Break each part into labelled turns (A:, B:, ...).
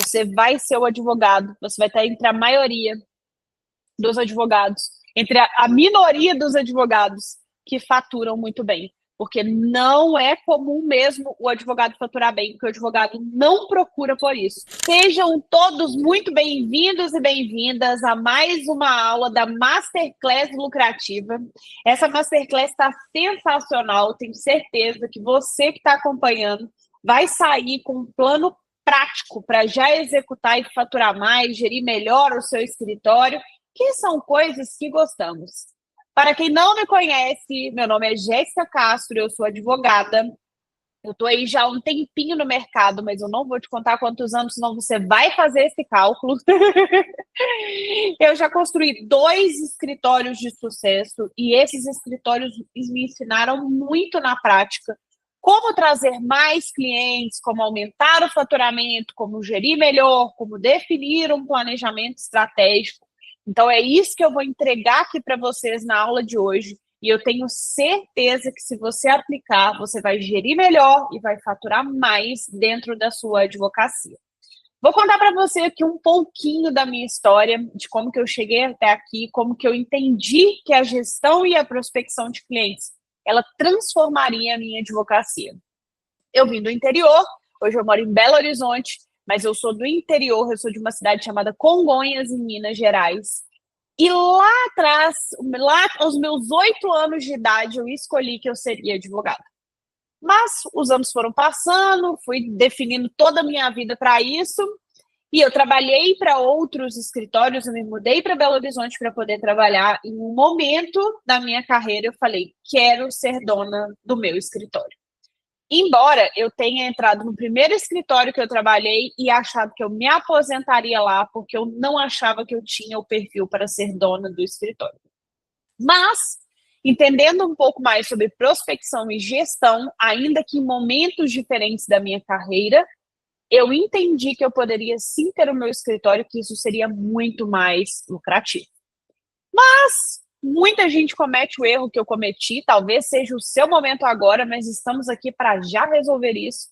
A: Você vai ser o advogado, você vai estar entre a maioria dos advogados, entre a minoria dos advogados que faturam muito bem. Porque não é comum mesmo o advogado faturar bem, porque o advogado não procura por isso. Sejam todos muito bem-vindos e bem-vindas a mais uma aula da Masterclass Lucrativa. Essa Masterclass está sensacional, tenho certeza que você que está acompanhando vai sair com um plano prático para já executar e faturar mais, gerir melhor o seu escritório, que são coisas que gostamos. Para quem não me conhece, meu nome é Jéssica Castro, eu sou advogada. Eu estou aí já há um tempinho no mercado, mas eu não vou te contar quantos anos, senão você vai fazer esse cálculo. Eu já construí 2 escritórios de sucesso e esses escritórios me ensinaram muito na prática como trazer mais clientes, como aumentar o faturamento, como gerir melhor, como definir um planejamento estratégico. Então, é isso que eu vou entregar aqui para vocês na aula de hoje. E eu tenho certeza que se você aplicar, você vai gerir melhor e vai faturar mais dentro da sua advocacia. Vou contar para você aqui um pouquinho da minha história, de como que eu cheguei até aqui, como que eu entendi que a gestão e a prospecção de clientes, ela transformaria a minha advocacia. Eu vim do interior, hoje eu moro em Belo Horizonte, mas eu sou do interior, eu sou de uma cidade chamada Congonhas, em Minas Gerais. E lá atrás, lá aos meus 8 anos de idade, eu escolhi que eu seria advogada. Mas os anos foram passando, fui definindo toda a minha vida para isso, e eu trabalhei para outros escritórios, eu me mudei para Belo Horizonte para poder trabalhar. Em um momento da minha carreira, eu falei, quero ser dona do meu escritório. Embora eu tenha entrado no primeiro escritório que eu trabalhei e achado que eu me aposentaria lá, porque eu não achava que eu tinha o perfil para ser dona do escritório. Mas, entendendo um pouco mais sobre prospecção e gestão, ainda que em momentos diferentes da minha carreira, eu entendi que eu poderia sim ter o meu escritório, que isso seria muito mais lucrativo. Mas muita gente comete o erro que eu cometi, talvez seja o seu momento agora, mas estamos aqui para já resolver isso.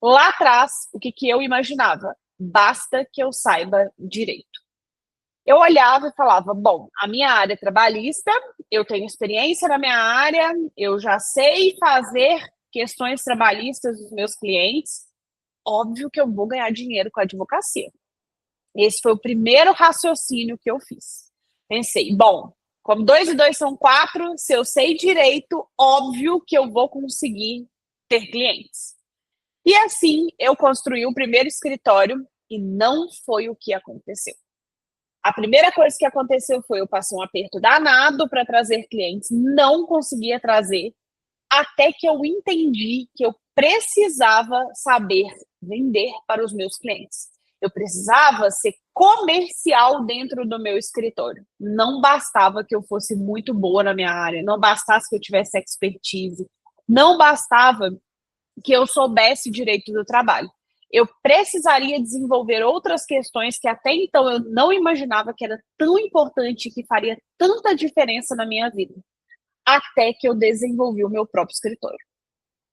A: Lá atrás, o que eu imaginava? Basta que eu saiba direito. Eu olhava e falava, bom, a minha área é trabalhista, eu tenho experiência na minha área, eu já sei fazer questões trabalhistas dos meus clientes, óbvio que eu vou ganhar dinheiro com a advocacia. Esse foi o primeiro raciocínio que eu fiz. Pensei, bom, como 2 e 2 são 4, se eu sei direito, óbvio que eu vou conseguir ter clientes. E assim, eu construí o primeiro escritório e não foi o que aconteceu. A primeira coisa que aconteceu foi eu passei um aperto danado para trazer clientes, não conseguia trazer, até que eu entendi que eu precisava saber vender para os meus clientes. Eu precisava ser comercial dentro do meu escritório. Não bastava que eu fosse muito boa na minha área, não bastasse que eu tivesse expertise, não bastava que eu soubesse direito do trabalho. Eu precisaria desenvolver outras questões que até então eu não imaginava que era tão importante, que faria tanta diferença na minha vida, até que eu desenvolvi o meu próprio escritório.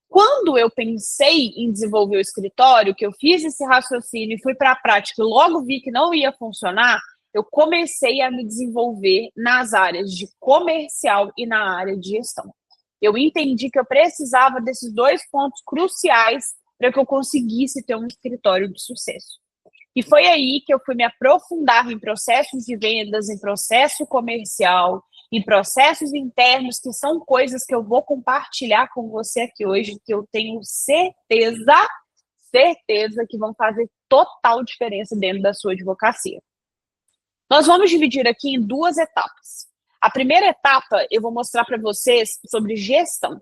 A: Quando eu pensei em desenvolver o escritório, que eu fiz esse raciocínio e fui para a prática e logo vi que não ia funcionar, eu comecei a me desenvolver nas áreas de comercial e na área de gestão. Eu entendi que eu precisava desses 2 pontos cruciais para que eu conseguisse ter um escritório de sucesso. E foi aí que eu fui me aprofundar em processos de vendas, em processo comercial, em processos internos, que são coisas que eu vou compartilhar com você aqui hoje, que eu tenho certeza que vão fazer total diferença dentro da sua advocacia. Nós vamos dividir aqui em 2 etapas. A primeira etapa, eu vou mostrar para vocês sobre gestão,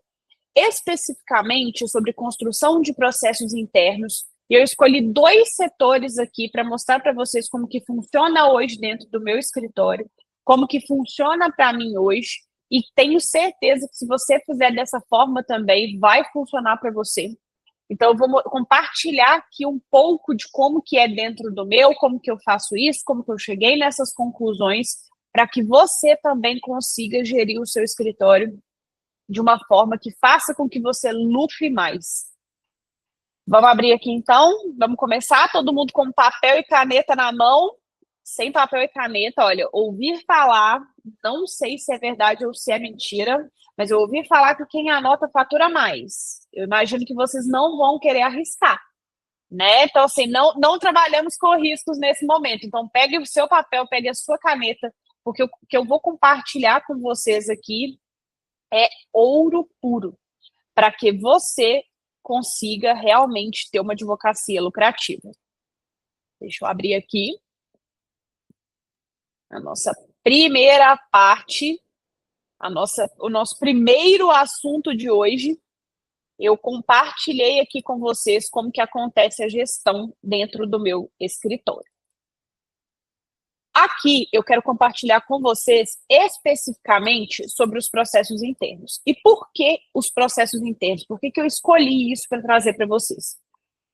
A: especificamente sobre construção de processos internos. E eu escolhi 2 setores aqui para mostrar para vocês como que funciona hoje dentro do meu escritório, como que funciona para mim hoje, e tenho certeza que se você fizer dessa forma também, vai funcionar para você. Então, eu vou compartilhar aqui um pouco de como que é dentro do meu, como que eu faço isso, como que eu cheguei nessas conclusões, para que você também consiga gerir o seu escritório de uma forma que faça com que você lucre mais. Vamos abrir aqui então, vamos começar, todo mundo com papel e caneta na mão. Sem papel e caneta, olha, ouvir falar, não sei se é verdade ou se é mentira, mas eu ouvi falar que quem anota fatura mais. Eu imagino que vocês não vão querer arriscar, né? Então, assim, não trabalhamos com riscos nesse momento. Então, pegue o seu papel, pegue a sua caneta, porque o que eu vou compartilhar com vocês aqui é ouro puro, para que você consiga realmente ter uma advocacia lucrativa. Deixa eu abrir aqui a nossa primeira parte, o nosso primeiro assunto de hoje. Eu compartilhei aqui com vocês como que acontece a gestão dentro do meu escritório. Aqui eu quero compartilhar com vocês especificamente sobre os processos internos. E por que os processos internos? Por que eu escolhi isso para trazer para vocês?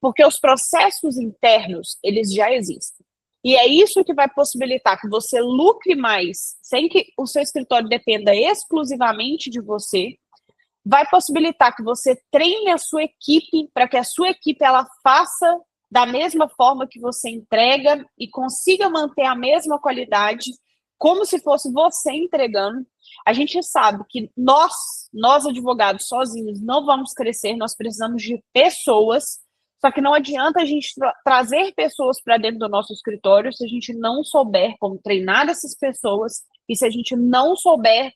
A: Porque os processos internos, eles já existem. E é isso que vai possibilitar que você lucre mais, sem que o seu escritório dependa exclusivamente de você. Vai possibilitar que você treine a sua equipe para que a sua equipe ela faça da mesma forma que você entrega e consiga manter a mesma qualidade, como se fosse você entregando. A gente sabe que nós advogados sozinhos não vamos crescer, nós precisamos de pessoas. Só que não adianta a gente trazer pessoas para dentro do nosso escritório se a gente não souber como treinar essas pessoas e se a gente não souber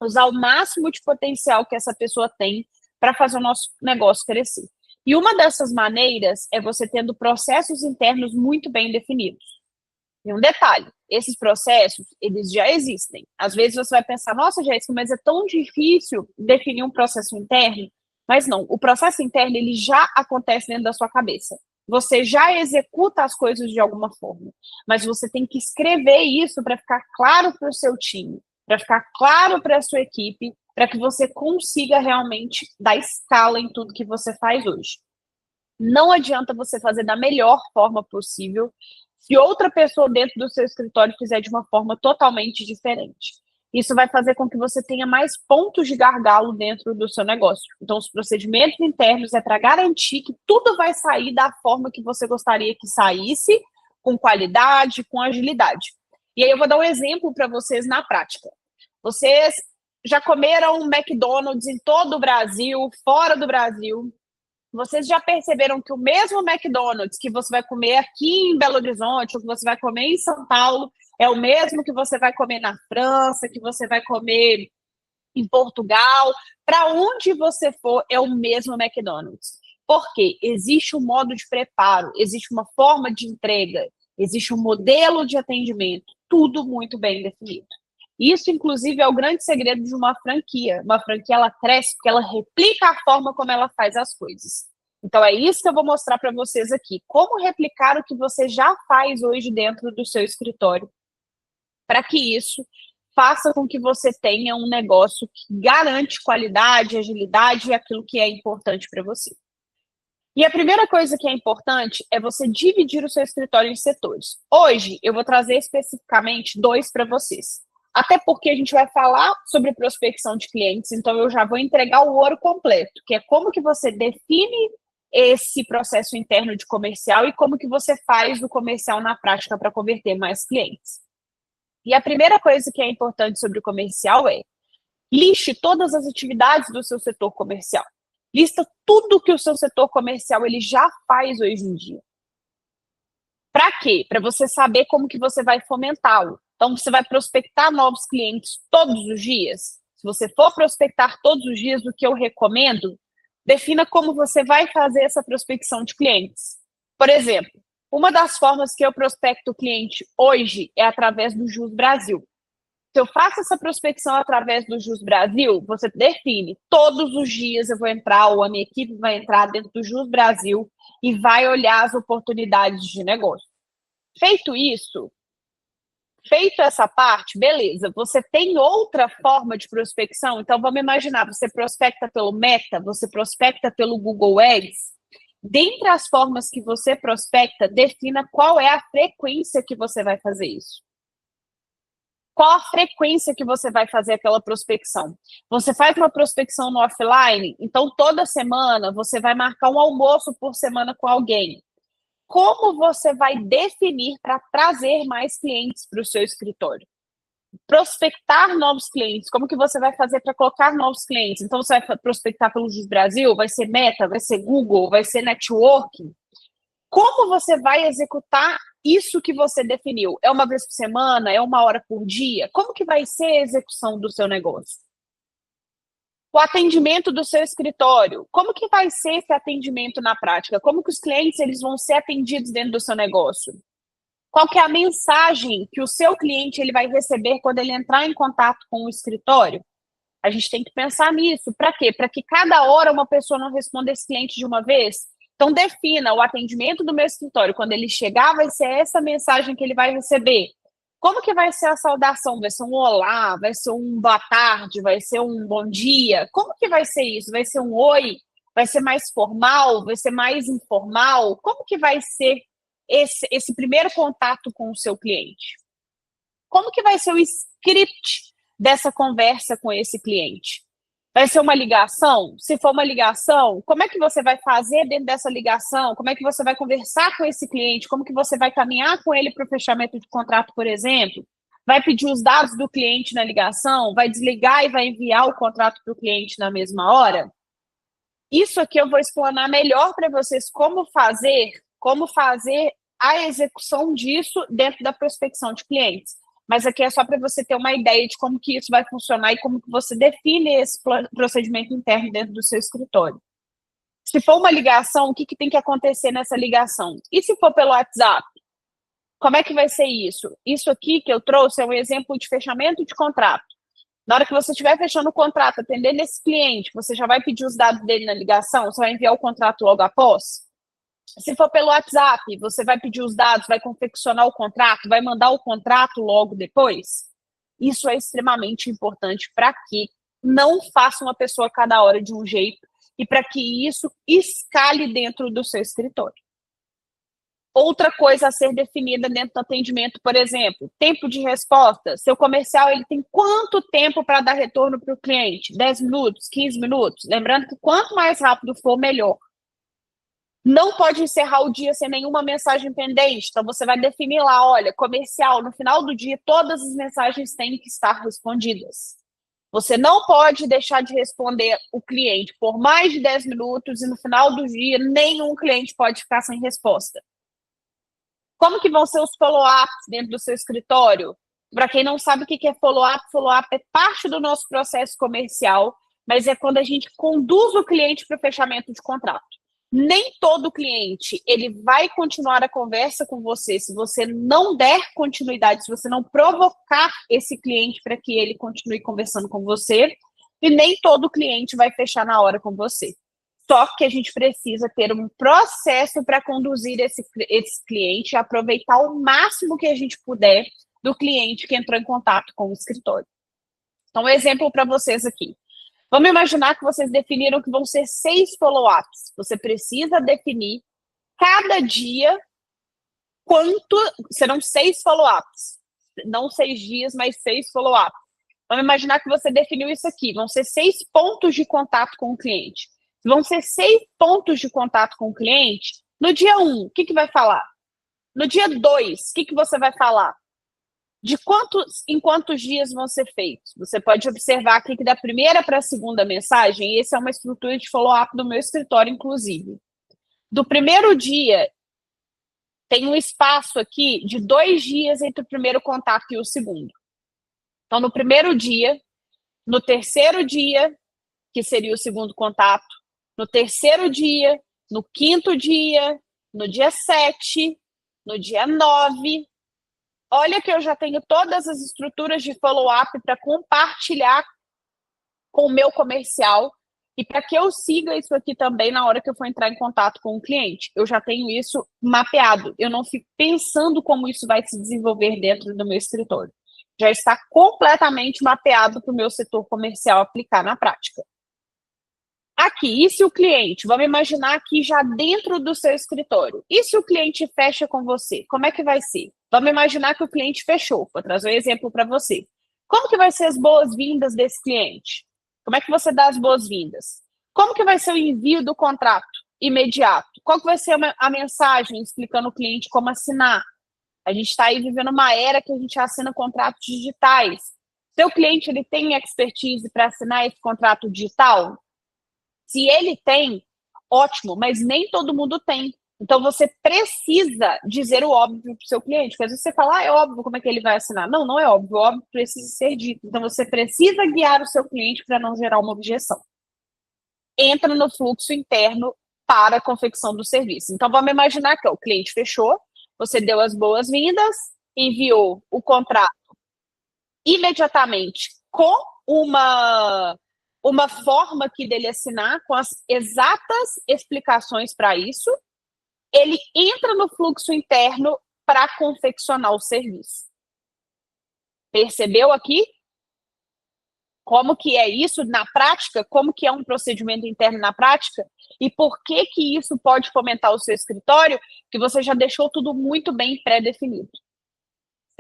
A: usar o máximo de potencial que essa pessoa tem para fazer o nosso negócio crescer. E uma dessas maneiras é você tendo processos internos muito bem definidos. E um detalhe, esses processos, eles já existem. Às vezes você vai pensar, nossa, Jéssica, mas é tão difícil definir um processo interno. Mas não, o processo interno ele já acontece dentro da sua cabeça. Você já executa as coisas de alguma forma, mas você tem que escrever isso para ficar claro para o seu time, para ficar claro para a sua equipe, para que você consiga realmente dar escala em tudo que você faz hoje. Não adianta você fazer da melhor forma possível se outra pessoa dentro do seu escritório fizer de uma forma totalmente diferente. Isso vai fazer com que você tenha mais pontos de gargalo dentro do seu negócio. Então, os procedimentos internos é para garantir que tudo vai sair da forma que você gostaria que saísse, com qualidade, com agilidade. E aí eu vou dar um exemplo para vocês na prática. Vocês já comeram McDonald's em todo o Brasil, fora do Brasil. Vocês já perceberam que o mesmo McDonald's que você vai comer aqui em Belo Horizonte, ou que você vai comer em São Paulo, é o mesmo que você vai comer na França, que você vai comer em Portugal. Para onde você for, é o mesmo McDonald's. Porque existe um modo de preparo, existe uma forma de entrega, existe um modelo de atendimento, tudo muito bem definido. Isso, inclusive, é o grande segredo de uma franquia. Uma franquia, ela cresce porque ela replica a forma como ela faz as coisas. Então, é isso que eu vou mostrar para vocês aqui. Como replicar o que você já faz hoje dentro do seu escritório, para que isso faça com que você tenha um negócio que garante qualidade, agilidade e aquilo que é importante para você. E a primeira coisa que é importante é você dividir o seu escritório em setores. Hoje, eu vou trazer especificamente 2 para vocês. Até porque a gente vai falar sobre prospecção de clientes, então eu já vou entregar o ouro completo, que é como que você define esse processo interno de comercial e como que você faz o comercial na prática para converter mais clientes. E a primeira coisa que é importante sobre o comercial é liste todas as atividades do seu setor comercial. Lista tudo que o seu setor comercial ele já faz hoje em dia. Para quê? Para você saber como que você vai fomentá-lo. Então, você vai prospectar novos clientes todos os dias? Se você for prospectar todos os dias, o que eu recomendo, defina como você vai fazer essa prospecção de clientes. Por exemplo, uma das formas que eu prospecto o cliente hoje é através do Jus Brasil. Se eu faço essa prospecção através do Jus Brasil, você define, todos os dias eu vou entrar, ou a minha equipe vai entrar dentro do Jus Brasil e vai olhar as oportunidades de negócio. Feito isso, feito essa parte, beleza, você tem outra forma de prospecção? Então, vamos imaginar, você prospecta pelo Meta, você prospecta pelo Google Ads. Dentre as formas que você prospecta, defina qual é a frequência que você vai fazer isso. Qual a frequência que você vai fazer aquela prospecção? Você faz uma prospecção no offline, então toda semana você vai marcar um almoço por semana com alguém. Como você vai definir para trazer mais clientes para o seu escritório? Prospectar novos clientes, como que você vai fazer para colocar novos clientes? Então você vai prospectar pelo Jus Brasil, vai ser Meta, vai ser Google, vai ser Networking? Como você vai executar isso que você definiu? É uma vez por semana? É uma hora por dia? Como que vai ser a execução do seu negócio? O atendimento do seu escritório, como que vai ser esse atendimento na prática? Como que os clientes eles vão ser atendidos dentro do seu negócio? Qual que é a mensagem que o seu cliente ele vai receber quando ele entrar em contato com o escritório? A gente tem que pensar nisso. Para quê? Para que cada hora uma pessoa não responda esse cliente de uma vez. Então, defina o atendimento do meu escritório. Quando ele chegar, vai ser essa mensagem que ele vai receber. Como que vai ser a saudação? Vai ser um olá? Vai ser um boa tarde? Vai ser um bom dia? Como que vai ser isso? Vai ser um oi? Vai ser mais formal? Vai ser mais informal? Como que vai ser esse primeiro contato com o seu cliente? Como que vai ser o script dessa conversa com esse cliente? Vai ser uma ligação? Se for uma ligação, como é que você vai fazer dentro dessa ligação? Como é que você vai conversar com esse cliente? Como que você vai caminhar com ele para o fechamento de contrato, por exemplo? Vai pedir os dados do cliente na ligação? Vai desligar e vai enviar o contrato para o cliente na mesma hora? Isso aqui eu vou explanar melhor para vocês como fazer a execução disso dentro da prospecção de clientes. Mas aqui é só para você ter uma ideia de como que isso vai funcionar e como que você define esse procedimento interno dentro do seu escritório. Se for uma ligação, o que tem que acontecer nessa ligação? E se for pelo WhatsApp? Como é que vai ser isso? Isso aqui que eu trouxe é um exemplo de fechamento de contrato. Na hora que você estiver fechando o contrato, atendendo esse cliente, você já vai pedir os dados dele na ligação? Você vai enviar o contrato logo após? Se for pelo WhatsApp, você vai pedir os dados, vai confeccionar o contrato, vai mandar o contrato logo depois? Isso é extremamente importante para que não faça uma pessoa cada hora de um jeito e para que isso escale dentro do seu escritório. Outra coisa a ser definida dentro do atendimento, por exemplo, tempo de resposta. Seu comercial ele tem quanto tempo para dar retorno para o cliente? 10 minutos, 15 minutos? Lembrando que quanto mais rápido for, melhor. Não pode encerrar o dia sem nenhuma mensagem pendente. Então, você vai definir lá, olha, comercial, no final do dia, todas as mensagens têm que estar respondidas. Você não pode deixar de responder o cliente por mais de 10 minutos e no final do dia, nenhum cliente pode ficar sem resposta. Como que vão ser os follow-ups dentro do seu escritório? Para quem não sabe o que é follow-up é parte do nosso processo comercial, mas é quando a gente conduz o cliente para o fechamento de contrato. Nem todo cliente ele vai continuar a conversa com você se você não der continuidade, se você não provocar esse cliente para que ele continue conversando com você, e nem todo cliente vai fechar na hora com você. Só que a gente precisa ter um processo para conduzir esse cliente e aproveitar o máximo que a gente puder do cliente que entrou em contato com o escritório. Então, um exemplo para vocês aqui. Vamos imaginar que vocês definiram que vão ser 6 follow-ups. Você precisa definir cada dia serão 6 follow-ups. Não 6 dias, mas 6 follow-ups. Vamos imaginar que você definiu isso aqui. Vão ser 6 pontos de contato com o cliente. Vão ser 6 pontos de contato com o cliente. No dia 1, o que vai falar? No dia 2, o que você vai falar? Em quantos dias vão ser feitos? Você pode observar aqui que da primeira para a segunda mensagem, essa é uma estrutura de follow-up do meu escritório, inclusive. Do primeiro dia, tem um espaço aqui de 2 dias entre o primeiro contato e o segundo. Então, no primeiro dia, no terceiro dia, que seria o segundo contato, no terceiro dia, no quinto dia, no dia 7, no dia 9. Olha que eu já tenho todas as estruturas de follow-up para compartilhar com o meu comercial e para que eu siga isso aqui também na hora que eu for entrar em contato com o cliente. Eu já tenho isso mapeado. Eu não fico pensando como isso vai se desenvolver dentro do meu escritório. Já está completamente mapeado para o meu setor comercial aplicar na prática. Aqui, e se o cliente, vamos imaginar aqui já dentro do seu escritório, e se o cliente fecha com você, como é que vai ser? Vamos imaginar que o cliente fechou. Vou trazer um exemplo para você. Como que vai ser as boas-vindas desse cliente? Como é que você dá as boas-vindas? Como que vai ser o envio do contrato imediato? Qual que vai ser a mensagem explicando ao cliente como assinar? A gente está aí vivendo uma era que a gente assina contratos digitais. Seu cliente ele tem expertise para assinar esse contrato digital? Se ele tem, ótimo, mas nem todo mundo tem. Então, você precisa dizer o óbvio para o seu cliente, porque às vezes você fala, é óbvio, como é que ele vai assinar? Não, não é óbvio, o óbvio precisa ser dito. Então, você precisa guiar o seu cliente para não gerar uma objeção. Entra no fluxo interno para a confecção do serviço. Então, vamos imaginar que o cliente fechou, você deu as boas-vindas, enviou o contrato imediatamente com uma forma aqui dele assinar, com as exatas explicações para isso, ele entra no fluxo interno para confeccionar o serviço. Percebeu aqui? Como que é isso na prática? Como que é um procedimento interno na prática? E por que que isso pode fomentar o seu escritório? Que você já deixou tudo muito bem pré-definido.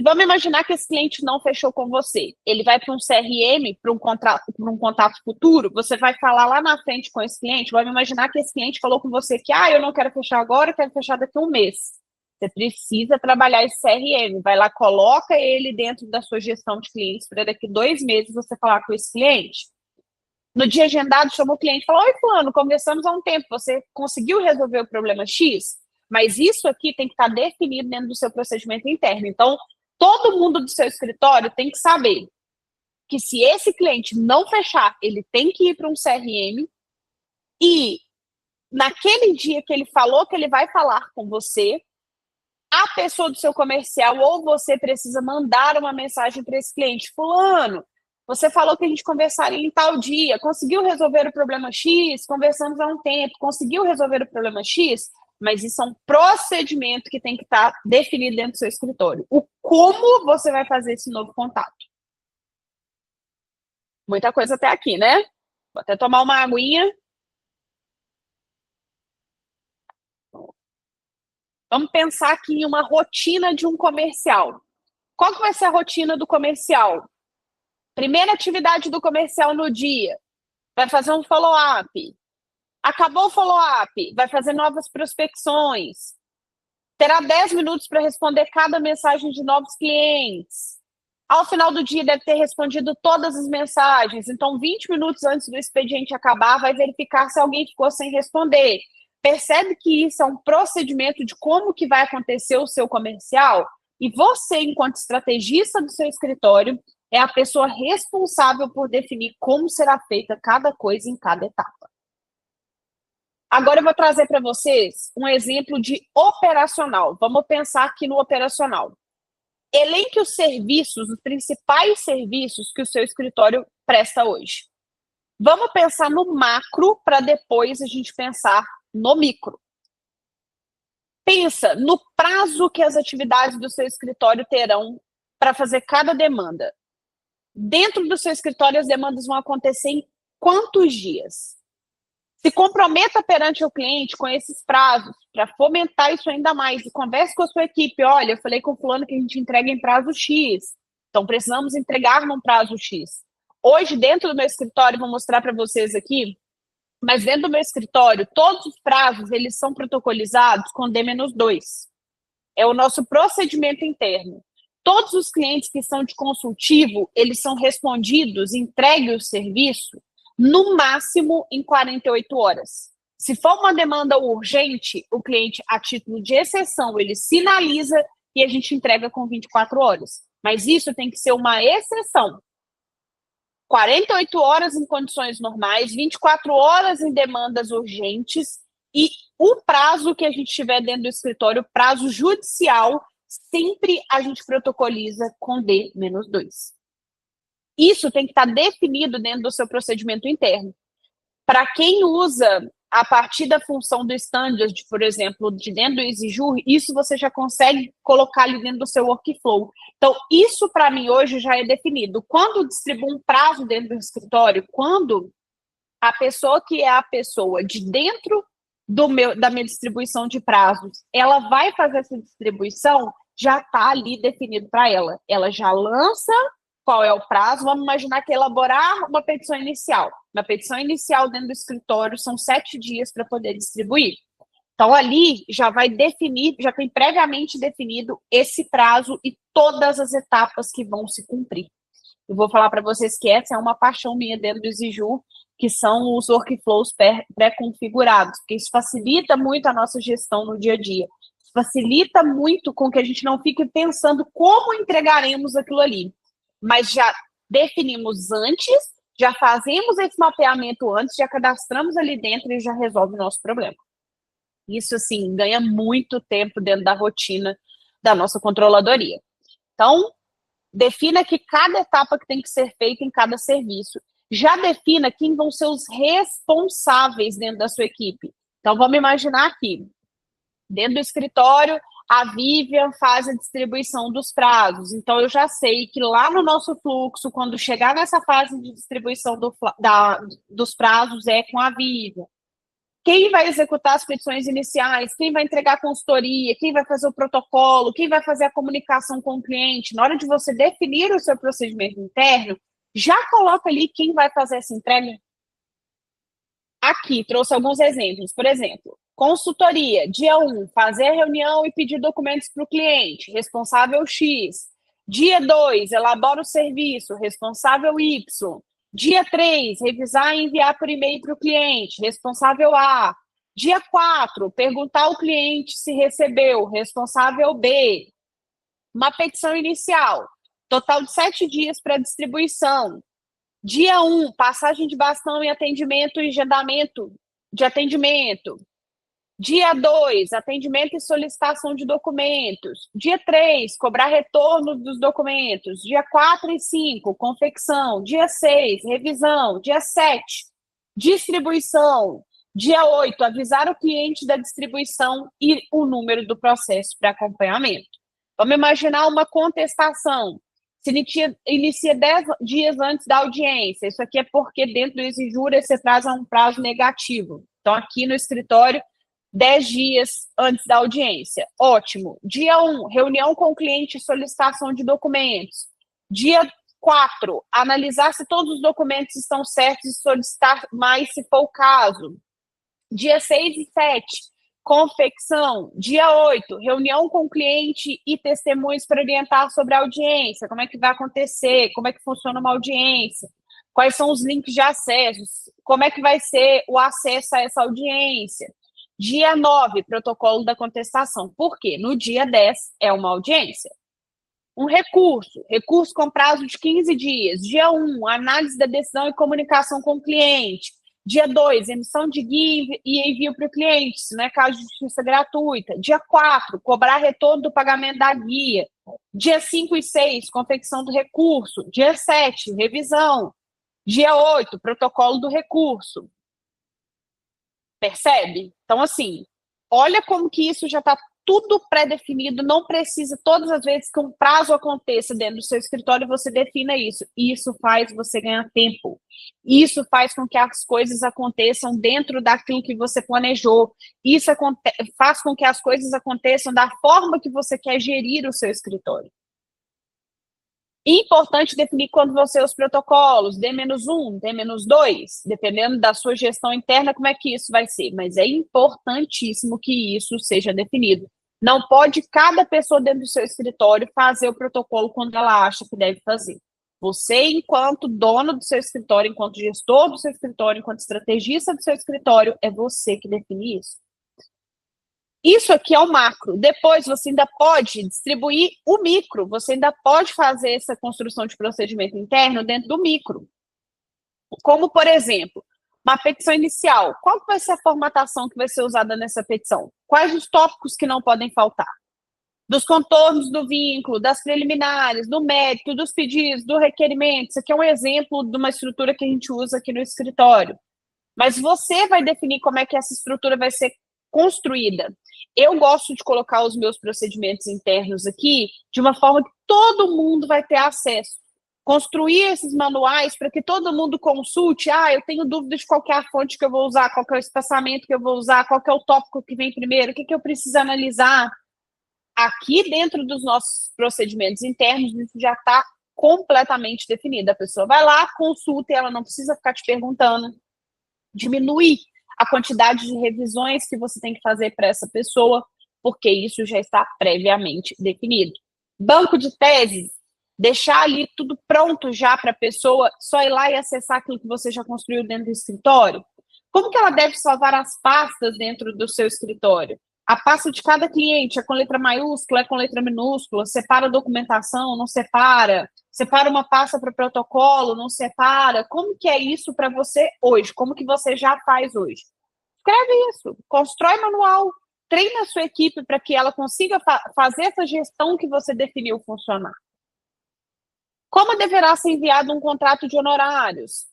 A: Vamos imaginar que esse cliente não fechou com você. Ele vai para um CRM, para um contato futuro, você vai falar lá na frente com esse cliente, vamos imaginar que esse cliente falou com você que eu não quero fechar agora, eu quero fechar daqui a um mês. Você precisa trabalhar esse CRM, vai lá, coloca ele dentro da sua gestão de clientes para daqui a 2 meses você falar com esse cliente. No dia agendado, chamou o cliente e falou, oi, fulano, conversamos há um tempo, você conseguiu resolver o problema X? Mas isso aqui tem que estar definido dentro do seu procedimento interno. Então, todo mundo do seu escritório tem que saber que se esse cliente não fechar, ele tem que ir para um CRM e naquele dia que ele falou que ele vai falar com você, a pessoa do seu comercial ou você precisa mandar uma mensagem para esse cliente. Fulano, você falou que a gente conversaria em tal dia, conseguiu resolver o problema X? Conversamos há um tempo, conseguiu resolver o problema X? Mas isso é um procedimento que tem que estar definido dentro do seu escritório. O como você vai fazer esse novo contato. Muita coisa até aqui, né? Vou até tomar uma aguinha. Vamos pensar aqui em uma rotina de um comercial. Qual que vai ser a rotina do comercial? Primeira atividade do comercial no dia. Vai fazer um follow-up. Acabou o follow-up, vai fazer novas prospecções. Terá 10 minutos para responder cada mensagem de novos clientes. Ao final do dia, deve ter respondido todas as mensagens. Então, 20 minutos antes do expediente acabar, vai verificar se alguém ficou sem responder. Percebe que isso é um procedimento de como que vai acontecer o seu comercial? E você, enquanto estrategista do seu escritório, é a pessoa responsável por definir como será feita cada coisa em cada etapa. Agora eu vou trazer para vocês um exemplo de operacional. Vamos pensar aqui no operacional. Elenque os serviços, os principais serviços que o seu escritório presta hoje. Vamos pensar no macro para depois a gente pensar no micro. Pensa no prazo que as atividades do seu escritório terão para fazer cada demanda. Dentro do seu escritório, as demandas vão acontecer em quantos dias? Se comprometa perante o cliente com esses prazos para fomentar isso ainda mais. E converse com a sua equipe. Olha, eu falei com o fulano que a gente entrega em prazo X. Então, precisamos entregar num prazo X. Hoje, dentro do meu escritório, vou mostrar para vocês aqui, mas dentro do meu escritório, todos os prazos, eles são protocolizados com D-2. É o nosso procedimento interno. Todos os clientes que são de consultivo, eles são respondidos, entregue o serviço, no máximo em 48 horas. Se for uma demanda urgente, o cliente, a título de exceção, ele sinaliza e a gente entrega com 24 horas. Mas isso tem que ser uma exceção. 48 horas em condições normais, 24 horas em demandas urgentes e o prazo que a gente tiver dentro do escritório, prazo judicial, sempre a gente protocoliza com D-2. Isso tem que estar definido dentro do seu procedimento interno. Para quem usa a partir da função do standard, por exemplo, de dentro do EasyJur, isso você já consegue colocar ali dentro do seu workflow. Então, isso para mim hoje já é definido. Quando distribuo um prazo dentro do escritório, quando a pessoa que é a pessoa de dentro da minha distribuição de prazos, ela vai fazer essa distribuição, já está ali definido para ela. Ela já lança qual é o prazo. Vamos imaginar que elaborar uma petição inicial. Uma petição inicial dentro do escritório são 7 dias para poder distribuir. Então, ali já vai definir, já tem previamente definido esse prazo e todas as etapas que vão se cumprir. Eu vou falar para vocês que essa é uma paixão minha dentro do Exiju, que são os workflows pré-configurados, porque isso facilita muito a nossa gestão no dia a dia. Facilita muito com que a gente não fique pensando como entregaremos aquilo ali. Mas já definimos antes, já fazemos esse mapeamento antes, já cadastramos ali dentro e já resolve o nosso problema. Isso, assim, ganha muito tempo dentro da rotina da nossa controladoria. Então, defina que cada etapa que tem que ser feita em cada serviço. Já defina quem vão ser os responsáveis dentro da sua equipe. Então, vamos imaginar aqui, dentro do escritório, a Vivian faz a distribuição dos prazos. Então, eu já sei que lá no nosso fluxo, quando chegar nessa fase de distribuição dos prazos, é com a Vivian. Quem vai executar as petições iniciais, quem vai entregar a consultoria, quem vai fazer o protocolo, quem vai fazer a comunicação com o cliente. Na hora de você definir o seu procedimento interno, já coloca ali quem vai fazer essa entrega. Aqui, trouxe alguns exemplos. Por exemplo, consultoria, dia 1, fazer a reunião e pedir documentos para o cliente, responsável X. Dia 2, elabora o serviço, responsável Y. Dia 3, revisar e enviar por e-mail para o cliente, responsável A. Dia 4, perguntar ao cliente se recebeu, responsável B. Uma petição inicial, total de 7 dias para distribuição. Dia 1, passagem de bastão e atendimento e agendamento de atendimento. Dia 2, atendimento e solicitação de documentos. Dia 3, cobrar retorno dos documentos. Dia 4 e 5, confecção. Dia 6, revisão. Dia 7, distribuição. Dia 8, avisar o cliente da distribuição e o número do processo para acompanhamento. Vamos imaginar uma contestação. Se inicia 10 dias antes da audiência. Isso aqui é porque dentro do Exijura você traz um prazo negativo. Então, aqui no escritório, 10 dias antes da audiência. Ótimo. Dia 1, reunião com o cliente e solicitação de documentos. Dia 4, analisar se todos os documentos estão certos e solicitar mais, se for o caso. Dia 6 e 7, confecção. Dia 8, reunião com o cliente e testemunhos para orientar sobre a audiência. Como é que vai acontecer? Como é que funciona uma audiência? Quais são os links de acesso? Como é que vai ser o acesso a essa audiência? Dia 9, protocolo da contestação. Por quê? No dia 10 é uma audiência. Um recurso com prazo de 15 dias. Dia 1, análise da decisão e comunicação com o cliente. Dia 2, emissão de guia e envio para o cliente, se não é caso de justiça gratuita. Dia 4, cobrar retorno do pagamento da guia. Dia 5 e 6, confecção do recurso. Dia 7, revisão. Dia 8, protocolo do recurso. Percebe? Então, assim, olha como que isso já está tudo pré-definido, não precisa, todas as vezes que um prazo aconteça dentro do seu escritório, você defina isso. Isso faz você ganhar tempo. Isso faz com que as coisas aconteçam dentro daquilo que você planejou. Isso faz com que as coisas aconteçam da forma que você quer gerir o seu escritório. Importante definir quando vão ser os protocolos, D-1, D-2, dependendo da sua gestão interna, como é que isso vai ser. Mas é importantíssimo que isso seja definido. Não pode cada pessoa dentro do seu escritório fazer o protocolo quando ela acha que deve fazer. Você, enquanto dono do seu escritório, enquanto gestor do seu escritório, enquanto estrategista do seu escritório, é você que define isso. Isso aqui é o macro. Depois você ainda pode distribuir o micro. Você ainda pode fazer essa construção de procedimento interno dentro do micro. Como, por exemplo, uma petição inicial. Qual vai ser a formatação que vai ser usada nessa petição? Quais os tópicos que não podem faltar? Dos contornos do vínculo, das preliminares, do mérito, dos pedidos, do requerimento. Isso aqui é um exemplo de uma estrutura que a gente usa aqui no escritório. Mas você vai definir como é que essa estrutura vai ser construída. Eu gosto de colocar os meus procedimentos internos aqui de uma forma que todo mundo vai ter acesso. Construir esses manuais para que todo mundo consulte. Eu tenho dúvida de qual é a fonte que eu vou usar, qual é o espaçamento que eu vou usar, qual é o tópico que vem primeiro, o que eu preciso analisar. aqui dentro dos nossos procedimentos internos, isso já está completamente definido. A pessoa vai lá, consulta e ela não precisa ficar te perguntando. Diminui a quantidade de revisões que você tem que fazer para essa pessoa, porque isso já está previamente definido. Banco de teses, deixar ali tudo pronto já para a pessoa só ir lá e acessar aquilo que você já construiu dentro do escritório. Como que ela deve salvar as pastas dentro do seu escritório? A pasta de cada cliente é com letra maiúscula, é com letra minúscula, separa a documentação, não separa, separa uma pasta para protocolo, não separa. Como que é isso para você hoje? Como que você já faz hoje? Escreve isso, constrói manual, treina a sua equipe para que ela consiga fazer essa gestão que você definiu funcionar. Como deverá ser enviado um contrato de honorários?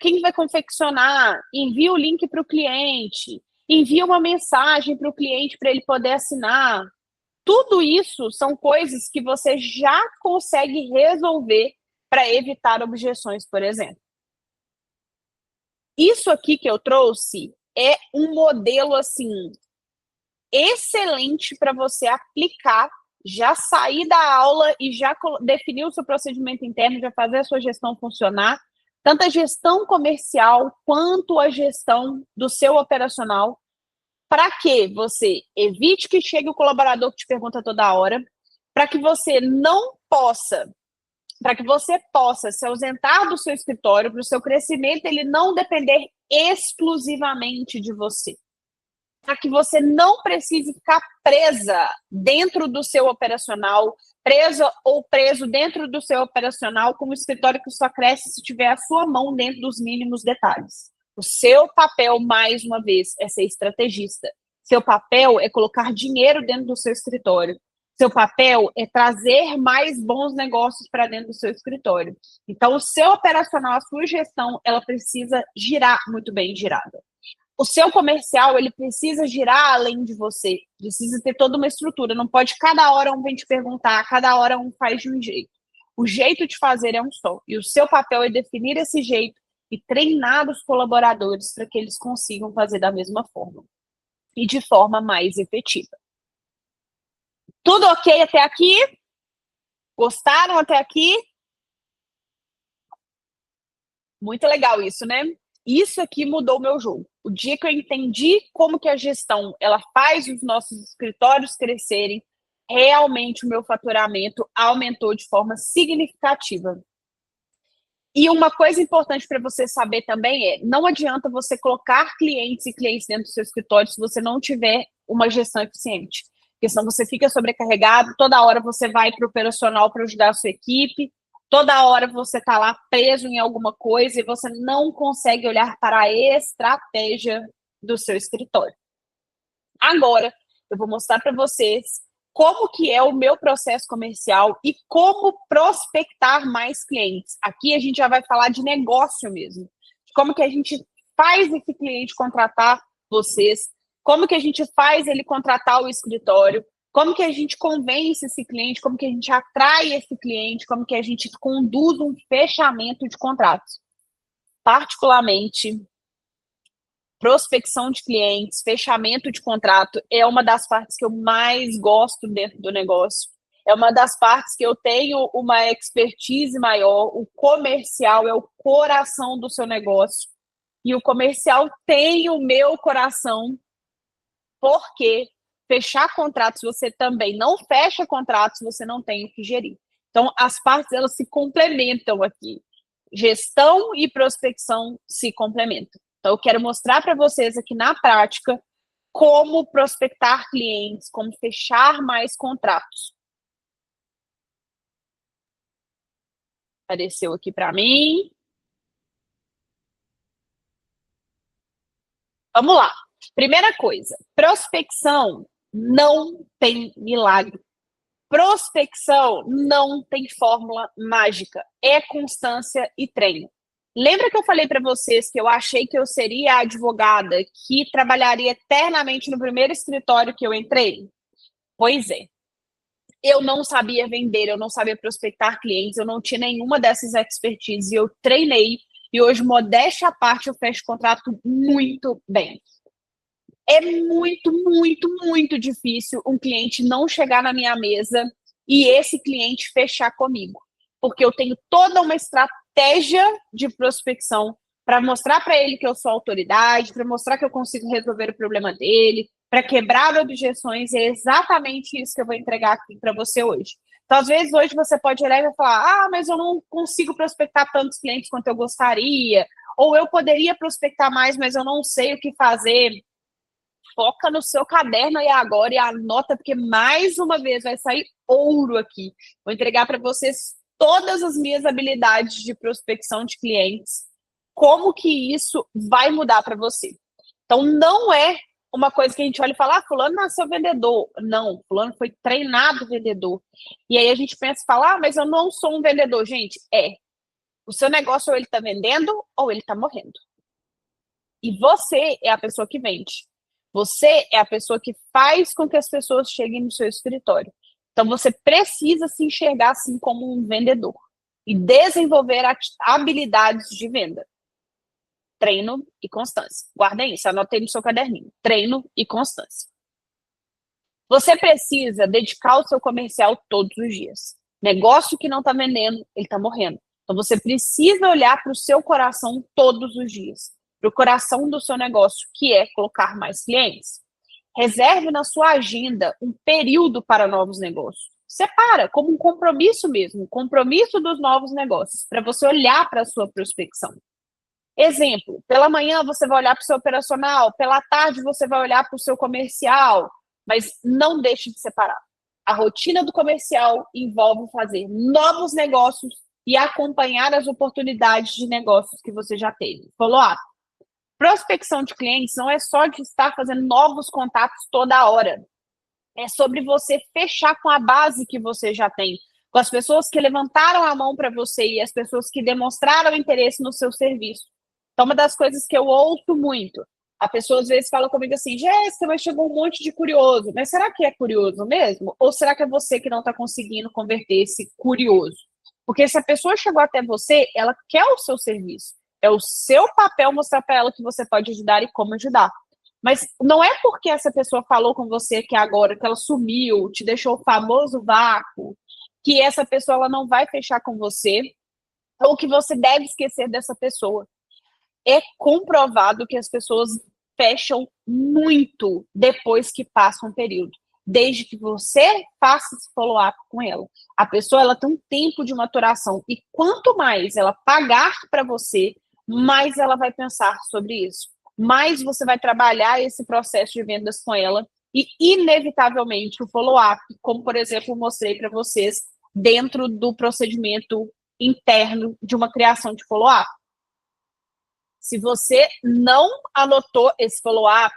A: Quem vai confeccionar? Envia o link para o cliente, envia uma mensagem para o cliente para ele poder assinar. Tudo isso são coisas que você já consegue resolver para evitar objeções, por exemplo. Isso aqui que eu trouxe é um modelo assim excelente para você aplicar, já sair da aula e já definir o seu procedimento interno, já fazer a sua gestão funcionar, tanto a gestão comercial quanto a gestão do seu operacional, para que você evite que chegue o colaborador que te pergunta toda hora, para que você possa se ausentar do seu escritório, para o seu crescimento ele não depender exclusivamente de você, para que você não precise ficar presa dentro do seu operacional, presa ou preso dentro do seu operacional com um escritório que só cresce se tiver a sua mão dentro dos mínimos detalhes. O seu papel, mais uma vez, é ser estrategista. Seu papel é colocar dinheiro dentro do seu escritório. Seu papel é trazer mais bons negócios para dentro do seu escritório. Então, o seu operacional, a sua gestão, ela precisa girar muito bem girada. O seu comercial, ele precisa girar além de você. Precisa ter toda uma estrutura. Não pode cada hora um vem te perguntar, cada hora um faz de um jeito. O jeito de fazer é um só. E o seu papel é definir esse jeito e treinar os colaboradores para que eles consigam fazer da mesma forma. E de forma mais efetiva. Tudo ok até aqui? Gostaram até aqui? Muito legal isso, né? Isso aqui mudou o meu jogo. O dia que eu entendi como que a gestão ela faz os nossos escritórios crescerem, realmente o meu faturamento aumentou de forma significativa. E uma coisa importante para você saber também é, não adianta você colocar clientes e clientes dentro do seu escritório se você não tiver uma gestão eficiente. Porque senão você fica sobrecarregado, toda hora você vai para o operacional para ajudar a sua equipe, toda hora você está lá preso em alguma coisa e você não consegue olhar para a estratégia do seu escritório. Agora, eu vou mostrar para vocês como que é o meu processo comercial e como prospectar mais clientes. Aqui a gente já vai falar de negócio mesmo. Como que a gente faz esse cliente contratar vocês, como que a gente faz ele contratar o escritório, como que a gente convence esse cliente, como que a gente atrai esse cliente, como que a gente conduz um fechamento de contratos. Particularmente, prospecção de clientes, fechamento de contrato é uma das partes que eu mais gosto dentro do negócio. É uma das partes que eu tenho uma expertise maior. O comercial é o coração do seu negócio. E o comercial tem o meu coração, porque fechar contratos, você também não fecha contratos, você não tem o que gerir. Então, as partes, elas se complementam aqui. Gestão e prospecção se complementam. Então, eu quero mostrar para vocês aqui na prática como prospectar clientes, como fechar mais contratos. Apareceu aqui para mim. Vamos lá. Primeira coisa, prospecção não tem milagre. Prospecção não tem fórmula mágica. É constância e treino. Lembra que eu falei para vocês que eu achei que eu seria a advogada que trabalharia eternamente no primeiro escritório que eu entrei? Pois é. Eu não sabia vender, eu não sabia prospectar clientes, eu não tinha nenhuma dessas expertises. Eu treinei e hoje, modéstia à parte, eu fecho contrato muito bem. É muito, muito, muito difícil um cliente não chegar na minha mesa e esse cliente fechar comigo, porque eu tenho toda uma estratégia de prospecção para mostrar para ele que eu sou autoridade, para mostrar que eu consigo resolver o problema dele, para quebrar objeções. É exatamente isso que eu vou entregar aqui para você hoje. Então, às vezes, hoje você pode olhar e falar: ah, mas eu não consigo prospectar tantos clientes quanto eu gostaria, ou eu poderia prospectar mais, mas eu não sei o que fazer. Foca no seu caderno aí agora e anota, porque mais uma vez vai sair ouro aqui. Vou entregar para vocês todas as minhas habilidades de prospecção de clientes, como que isso vai mudar para você. Então, não é uma coisa que a gente olha e fala: ah, fulano nasceu vendedor. Não, fulano foi treinado vendedor. E aí a gente pensa e fala: ah, mas eu não sou um vendedor. Gente, o seu negócio ou ele está vendendo ou ele está morrendo. E você é a pessoa que vende. Você é a pessoa que faz com que as pessoas cheguem no seu escritório. Então, você precisa se enxergar assim como um vendedor e desenvolver habilidades de venda. Treino e constância. Guardem isso, anotei no seu caderninho. Treino e constância. Você precisa dedicar o seu comercial todos os dias. Negócio que não está vendendo, ele está morrendo. Então, você precisa olhar para o seu coração todos os dias. Para o coração do seu negócio, que é colocar mais clientes. Reserve na sua agenda um período para novos negócios. Separa como um compromisso mesmo, um compromisso dos novos negócios, para você olhar para a sua prospecção. Exemplo, pela manhã você vai olhar para o seu operacional, pela tarde você vai olhar para o seu comercial, mas não deixe de separar. A rotina do comercial envolve fazer novos negócios e acompanhar as oportunidades de negócios que você já teve. Follow-up. Prospecção de clientes não é só de estar fazendo novos contatos toda hora. É sobre você fechar com a base que você já tem, com as pessoas que levantaram a mão para você e as pessoas que demonstraram interesse no seu serviço. Então, uma das coisas que eu ouço muito, a pessoa às vezes fala comigo assim: Jéssica, mas chegou um monte de curioso. Mas será que é curioso mesmo? Ou será que é você que não está conseguindo converter esse curioso? Porque se a pessoa chegou até você, ela quer o seu serviço. É o seu papel mostrar para ela que você pode ajudar e como ajudar. Mas não é porque essa pessoa falou com você que agora, que ela sumiu, te deixou o famoso vácuo, que essa pessoa ela não vai fechar com você, ou que você deve esquecer dessa pessoa. É comprovado que as pessoas fecham muito depois que passa um período, desde que você faça esse follow-up com ela. A pessoa ela tem um tempo de maturação, e quanto mais ela pagar para você, mais ela vai pensar sobre isso. Mais você vai trabalhar esse processo de vendas com ela e, inevitavelmente, o follow-up, como, por exemplo, eu mostrei para vocês, dentro do procedimento interno de uma criação de follow-up. Se você não anotou esse follow-up,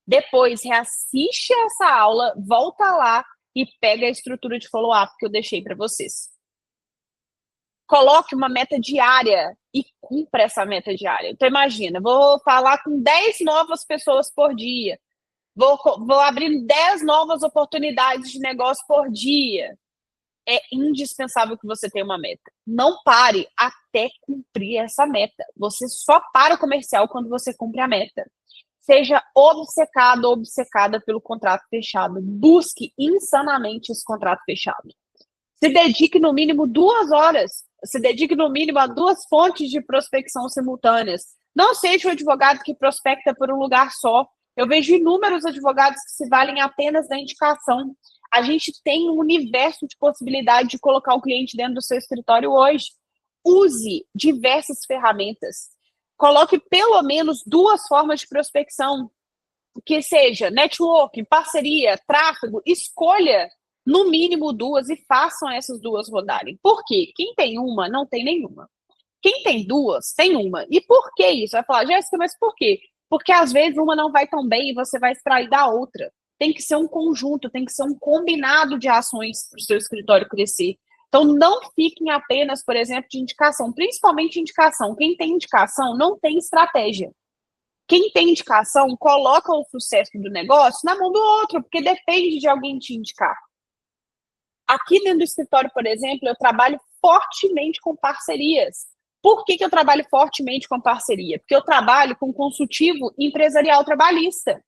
A: depois reassiste essa aula, volta lá e pega a estrutura de follow-up que eu deixei para vocês. Coloque uma meta diária e cumpra essa meta diária. Então, imagina, vou falar com 10 novas pessoas por dia, vou abrir 10 novas oportunidades de negócio por dia. É indispensável que você tenha uma meta. Não pare até cumprir essa meta. Você só para o comercial quando você cumpre a meta. Seja obcecado ou obcecada pelo contrato fechado. Busque insanamente esse contrato fechado. Se dedique no mínimo 2 horas. Se dedique no mínimo a 2 fontes de prospecção simultâneas. Não seja o advogado que prospecta por um lugar só. Eu vejo inúmeros advogados que se valem apenas da indicação. A gente tem um universo de possibilidade de colocar o cliente dentro do seu escritório hoje. Use diversas ferramentas. Coloque pelo menos 2 formas de prospecção, que seja networking, parceria, tráfego. Escolha no mínimo 2 e façam essas 2 rodarem. Por quê? Quem tem uma, não tem nenhuma. Quem tem 2, tem uma. E por que isso? Vai falar: Jéssica, mas por quê? Porque às vezes uma não vai tão bem e você vai extrair da outra. Tem que ser um conjunto, tem que ser um combinado de ações para o seu escritório crescer. Então, não fiquem apenas, por exemplo, de indicação, principalmente indicação. Quem tem indicação não tem estratégia. Quem tem indicação coloca o sucesso do negócio na mão do outro, porque depende de alguém te indicar. Aqui dentro do escritório, por exemplo, eu trabalho fortemente com parcerias. Por que eu trabalho fortemente com parceria? Porque eu trabalho com consultivo empresarial trabalhista.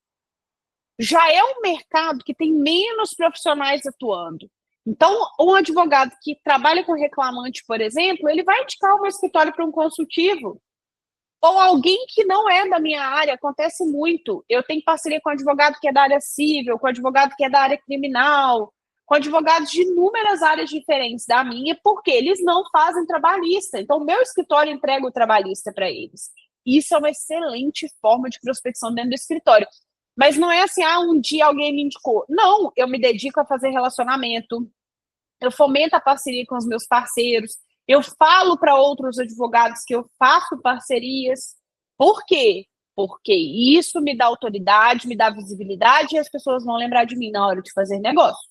A: já é um mercado que tem menos profissionais atuando. Então, um advogado que trabalha com reclamante, por exemplo, ele vai indicar um escritório para um consultivo. Ou alguém que não é da minha área, acontece muito. Eu tenho parceria com advogado que é da área civil, com advogado que é da área criminal, com advogados de inúmeras áreas diferentes da minha, porque eles não fazem trabalhista. Então, o meu escritório entrega o trabalhista para eles. Isso é uma excelente forma de prospecção dentro do escritório. Mas não é assim, um dia alguém me indicou. Não, eu me dedico a fazer relacionamento, eu fomento a parceria com os meus parceiros, eu falo para outros advogados que eu faço parcerias. Por quê? Porque isso me dá autoridade, me dá visibilidade e as pessoas vão lembrar de mim na hora de fazer negócio.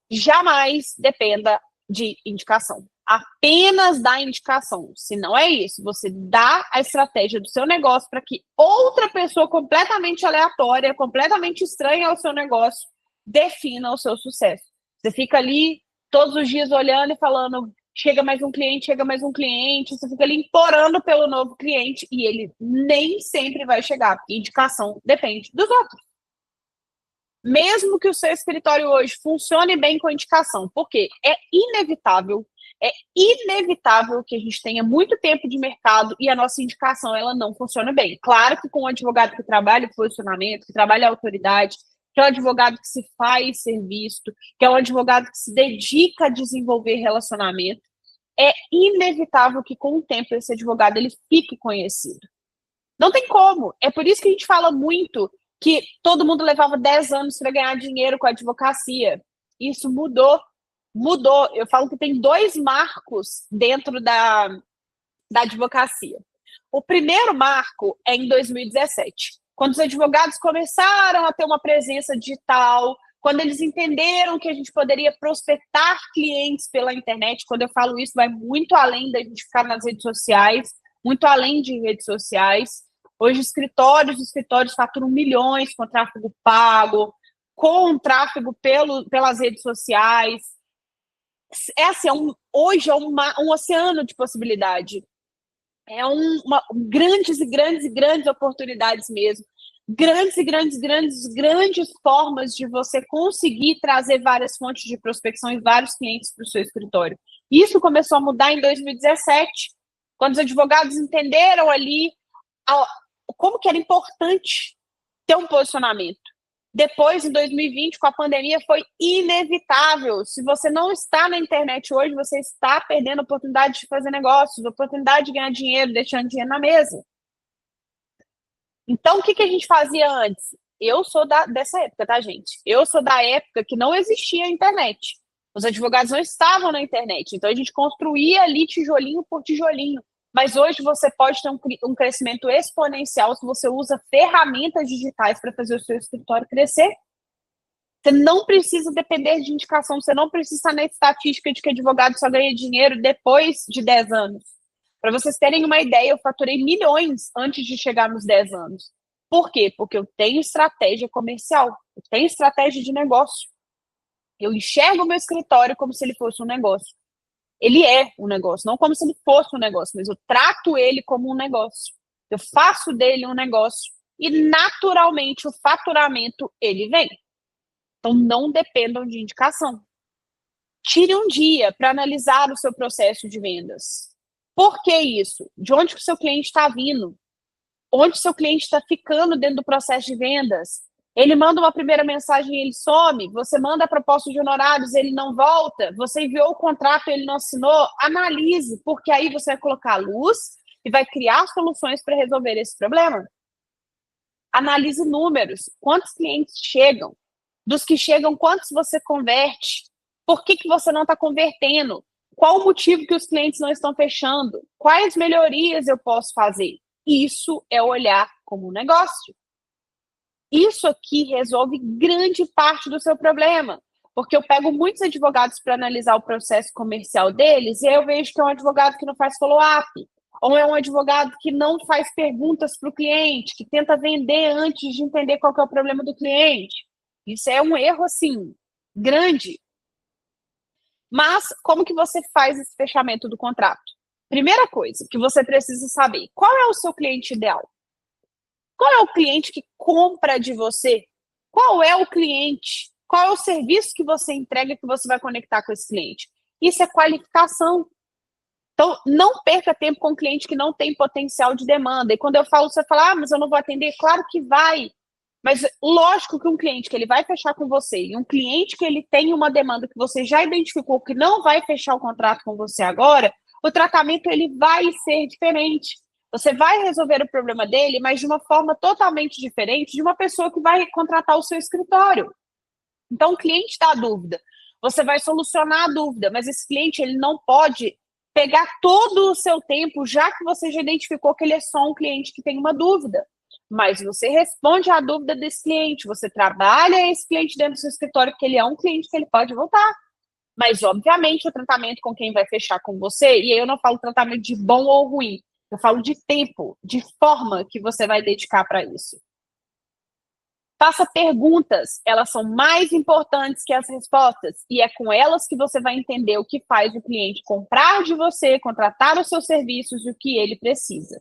A: Jamais dependa de indicação. Apenas da indicação. Se não é isso, você dá a estratégia do seu negócio para que outra pessoa completamente aleatória, completamente estranha ao seu negócio, defina o seu sucesso. Você fica ali todos os dias olhando e falando, chega mais um cliente, você fica ali implorando pelo novo cliente e ele nem sempre vai chegar, porque indicação depende dos outros. Mesmo que o seu escritório hoje funcione bem com indicação, porque é inevitável que a gente tenha muito tempo de mercado e a nossa indicação ela não funciona bem. Claro que com um advogado que trabalha o posicionamento, que trabalha a autoridade, que é um advogado que se faz ser visto, que é um advogado que se dedica a desenvolver relacionamento, é inevitável que com o tempo esse advogado ele fique conhecido. Não tem como. É por isso que a gente fala muito que todo mundo levava 10 anos para ganhar dinheiro com a advocacia. Isso mudou. Eu falo que tem 2 marcos dentro da advocacia. O primeiro marco é em 2017, quando os advogados começaram a ter uma presença digital, quando eles entenderam que a gente poderia prospectar clientes pela internet. Quando eu falo isso, vai muito além da gente ficar nas redes sociais, muito além de redes sociais. Hoje, escritórios faturam milhões com tráfego pago, com tráfego pelas redes sociais. Hoje é um oceano de possibilidade. Grandes oportunidades mesmo. Grandes formas de você conseguir trazer várias fontes de prospecção e vários clientes para o seu escritório. Isso começou a mudar em 2017, quando os advogados entenderam ali como que era importante ter um posicionamento. Depois, em 2020, com a pandemia, foi inevitável. Se você não está na internet hoje, você está perdendo a oportunidade de fazer negócios, a oportunidade de ganhar dinheiro, deixando dinheiro na mesa. Então, o que a gente fazia antes? Eu sou dessa época, tá, gente? Eu sou da época que não existia a internet. Os advogados não estavam na internet. Então, a gente construía ali tijolinho por tijolinho. Mas hoje você pode ter um crescimento exponencial se você usa ferramentas digitais para fazer o seu escritório crescer. Você não precisa depender de indicação, você não precisa estar na estatística de que advogado só ganha dinheiro depois de 10 anos. Para vocês terem uma ideia, eu faturei milhões antes de chegar nos 10 anos. Por quê? Porque eu tenho estratégia comercial, eu tenho estratégia de negócio. Eu enxergo o meu escritório como se ele fosse um negócio. Ele é um negócio, não como se ele fosse um negócio, mas eu trato ele como um negócio. Eu faço dele um negócio e, naturalmente, o faturamento, ele vem. Então, não dependam de indicação. Tire um dia para analisar o seu processo de vendas. Por que isso? De onde que o seu cliente está vindo? Onde o seu cliente está ficando dentro do processo de vendas? Ele manda uma primeira mensagem e ele some. Você manda a proposta de honorários, ele não volta. Você enviou o contrato, ele não assinou. Analise, porque aí você vai colocar luz e vai criar soluções para resolver esse problema. Analise números. Quantos clientes chegam? Dos que chegam, quantos você converte? Por que você não está convertendo? Qual o motivo que os clientes não estão fechando? Quais melhorias eu posso fazer? Isso é olhar como um negócio. Isso aqui resolve grande parte do seu problema, porque eu pego muitos advogados para analisar o processo comercial deles e eu vejo que é um advogado que não faz follow-up, ou é um advogado que não faz perguntas para o cliente, que tenta vender antes de entender qual que é o problema do cliente. Isso é um erro, assim, grande. Mas como que você faz esse fechamento do contrato? Primeira coisa que você precisa saber, qual é o seu cliente ideal? Qual é o cliente que compra de você? Qual é o cliente? Qual é o serviço que você entrega que você vai conectar com esse cliente? Isso é qualificação. Então, não perca tempo com um cliente que não tem potencial de demanda. E quando eu falo, você fala, mas eu não vou atender. Claro que vai. Mas lógico que um cliente que ele vai fechar com você e um cliente que ele tem uma demanda que você já identificou que não vai fechar o contrato com você agora, o tratamento ele vai ser diferente. Você vai resolver o problema dele, mas de uma forma totalmente diferente de uma pessoa que vai contratar o seu escritório. Então, o cliente está à dúvida. Você vai solucionar a dúvida, mas esse cliente ele não pode pegar todo o seu tempo, já que você já identificou que ele é só um cliente que tem uma dúvida. Mas você responde à dúvida desse cliente, você trabalha esse cliente dentro do seu escritório, porque ele é um cliente que ele pode voltar. Mas, obviamente, o tratamento com quem vai fechar com você, e aí eu não falo tratamento de bom ou ruim, eu falo de tempo, de forma que você vai dedicar para isso. Faça perguntas, elas são mais importantes que as respostas, e é com elas que você vai entender o que faz o cliente comprar de você, contratar os seus serviços e o que ele precisa.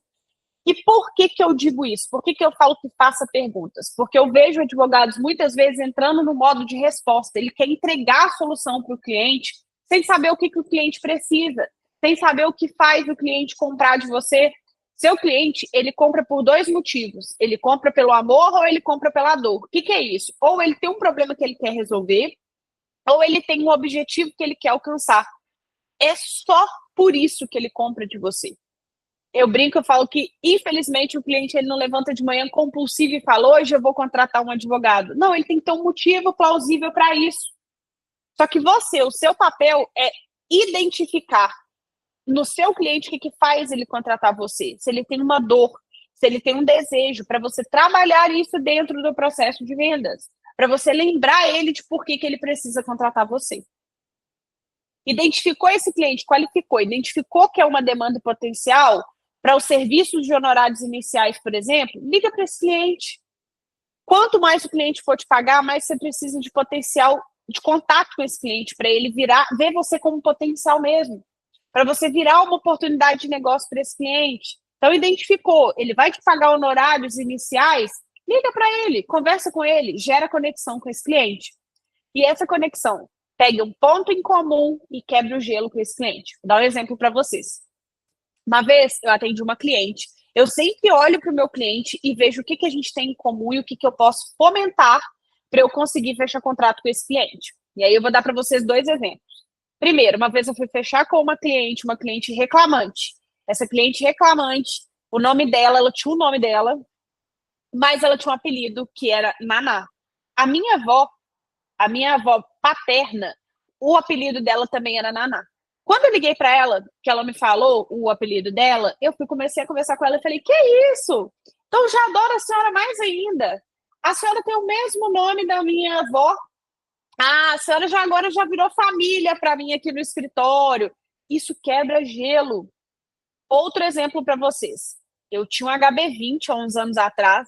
A: E por que eu digo isso? Por que eu falo que faça perguntas? Porque eu vejo advogados muitas vezes entrando no modo de resposta. Ele quer entregar a solução para o cliente sem saber o que o cliente precisa, sem saber o que faz o cliente comprar de você. Seu cliente, ele compra por dois motivos. Ele compra pelo amor ou ele compra pela dor. O que é isso? Ou ele tem um problema que ele quer resolver, ou ele tem um objetivo que ele quer alcançar. É só por isso que ele compra de você. Eu brinco, eu falo que, infelizmente, o cliente ele não levanta de manhã compulsivo e fala, hoje eu vou contratar um advogado. Não, ele tem que ter um motivo plausível para isso. Só que você, o seu papel é identificar no seu cliente o que faz ele contratar você. Se ele tem uma dor, se ele tem um desejo, para você trabalhar isso dentro do processo de vendas. Para você lembrar ele de por que ele precisa contratar você. Identificou esse cliente, qualificou, identificou que é uma demanda potencial para os serviços de honorários iniciais, por exemplo, liga para esse cliente. Quanto mais o cliente for te pagar, mais você precisa de potencial de contato com esse cliente, para ele ver você como potencial mesmo, para você virar uma oportunidade de negócio para esse cliente. Então, identificou, ele vai te pagar honorários iniciais, liga para ele, conversa com ele, gera conexão com esse cliente. E essa conexão, pegue um ponto em comum e quebre o gelo com esse cliente. Vou dar um exemplo para vocês. Uma vez eu atendi uma cliente, eu sempre olho para o meu cliente e vejo o que a gente tem em comum e o que eu posso fomentar para eu conseguir fechar contrato com esse cliente. E aí eu vou dar para vocês dois exemplos. Primeiro, uma vez eu fui fechar com uma cliente reclamante. Essa cliente reclamante, o nome dela, ela tinha o nome dela, mas ela tinha um apelido que era Naná. A minha avó paterna, o apelido dela também era Naná. Quando eu liguei para ela, que ela me falou o apelido dela, comecei a conversar com ela e falei, que isso? Então já adoro a senhora mais ainda. A senhora tem o mesmo nome da minha avó. Ah, a senhora agora já virou família para mim aqui no escritório. Isso quebra gelo. Outro exemplo para vocês. Eu tinha um HB20 há uns anos atrás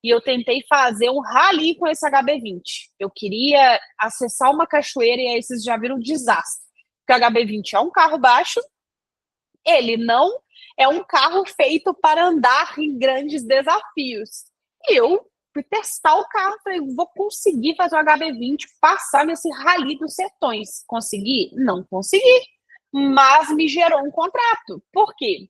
A: e eu tentei fazer um rally com esse HB20. Eu queria acessar uma cachoeira e aí vocês já viram um desastre. Porque o HB20 é um carro baixo, ele não é um carro feito para andar em grandes desafios. E eu fui testar o carro, falei, vou conseguir fazer o HB20 passar nesse rally dos sertões. Consegui? Não consegui, mas me gerou um contrato. Por quê?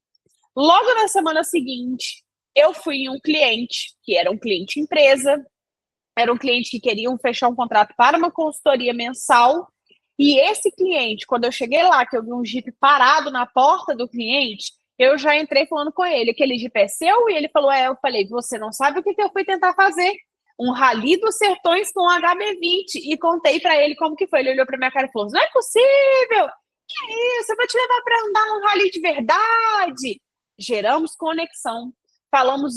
A: Logo na semana seguinte, eu fui em um cliente, que era um cliente empresa, era um cliente que queria fechar um contrato para uma consultoria mensal. E esse cliente, quando eu cheguei lá, que eu vi um Jeep parado na porta do cliente, eu já entrei falando com ele, aquele Jeep é seu? E ele falou, eu falei, você não sabe o que eu fui tentar fazer? Um rally dos sertões com HB20. E contei para ele como que foi. Ele olhou para minha cara e falou, não é possível! Que isso? Eu vou te levar para andar num rally de verdade! Geramos conexão. Falamos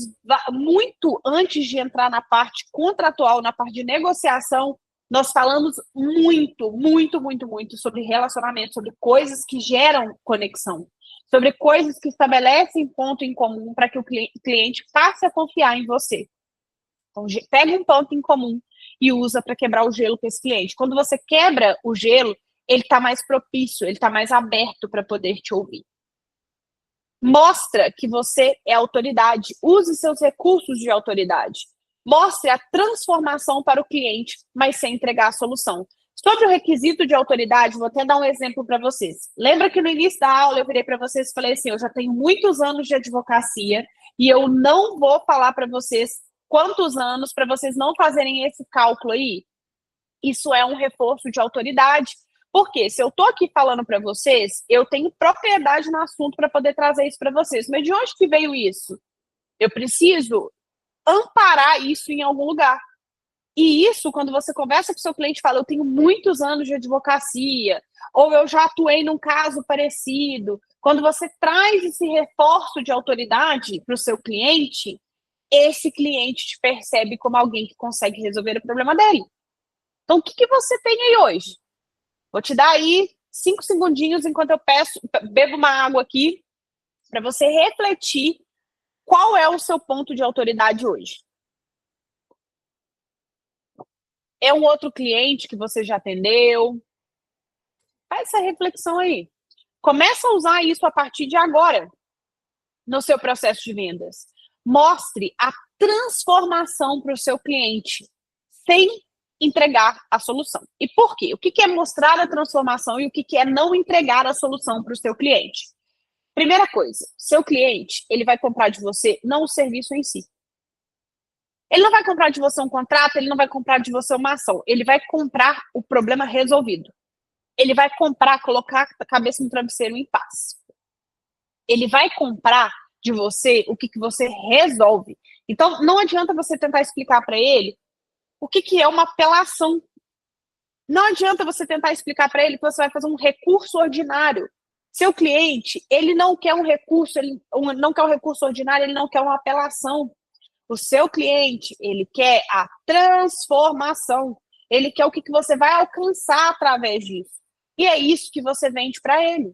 A: muito antes de entrar na parte contratual, na parte de negociação. Nós falamos muito, muito, muito, muito sobre relacionamento, sobre coisas que geram conexão, sobre coisas que estabelecem ponto em comum para que o cliente passe a confiar em você. Então, pega um ponto em comum e usa para quebrar o gelo com esse cliente. Quando você quebra o gelo, ele está mais propício, ele está mais aberto para poder te ouvir. Mostra que você é autoridade. Use seus recursos de autoridade. Mostre a transformação para o cliente, mas sem entregar a solução. Sobre o requisito de autoridade, vou até dar um exemplo para vocês. Lembra que no início da aula eu virei para vocês e falei assim, eu já tenho muitos anos de advocacia e eu não vou falar para vocês quantos anos para vocês não fazerem esse cálculo aí. Isso é um reforço de autoridade. Porque se eu estou aqui falando para vocês, eu tenho propriedade no assunto para poder trazer isso para vocês. Mas de onde que veio isso? Eu preciso amparar isso em algum lugar. E isso, quando você conversa com o seu cliente e fala, eu tenho muitos anos de advocacia, ou eu já atuei num caso parecido, quando você traz esse reforço de autoridade para o seu cliente, esse cliente te percebe como alguém que consegue resolver o problema dele. Então, o que você tem aí hoje? Vou te dar aí 5 segundinhos enquanto eu bebo uma água aqui, para você refletir qual é o seu ponto de autoridade hoje. É um outro cliente que você já atendeu? Faz essa reflexão aí. Começa a usar isso a partir de agora no seu processo de vendas. Mostre a transformação para o seu cliente, sem entregar a solução. E por quê? O que é mostrar a transformação e o que é não entregar a solução para o seu cliente? Primeira coisa, seu cliente, ele vai comprar de você não o serviço em si. Ele não vai comprar de você um contrato, ele não vai comprar de você uma ação. Ele vai comprar o problema resolvido. Ele vai comprar, colocar a cabeça no travesseiro em paz. Ele vai comprar de você o que você resolve. Então, não adianta você tentar explicar para ele o que é uma apelação. Não adianta você tentar explicar para ele que você vai fazer um recurso ordinário. Seu cliente, ele não quer um recurso, ele não quer um recurso ordinário, ele não quer uma apelação. O seu cliente, ele quer a transformação. Ele quer o que você vai alcançar através disso. E é isso que você vende para ele.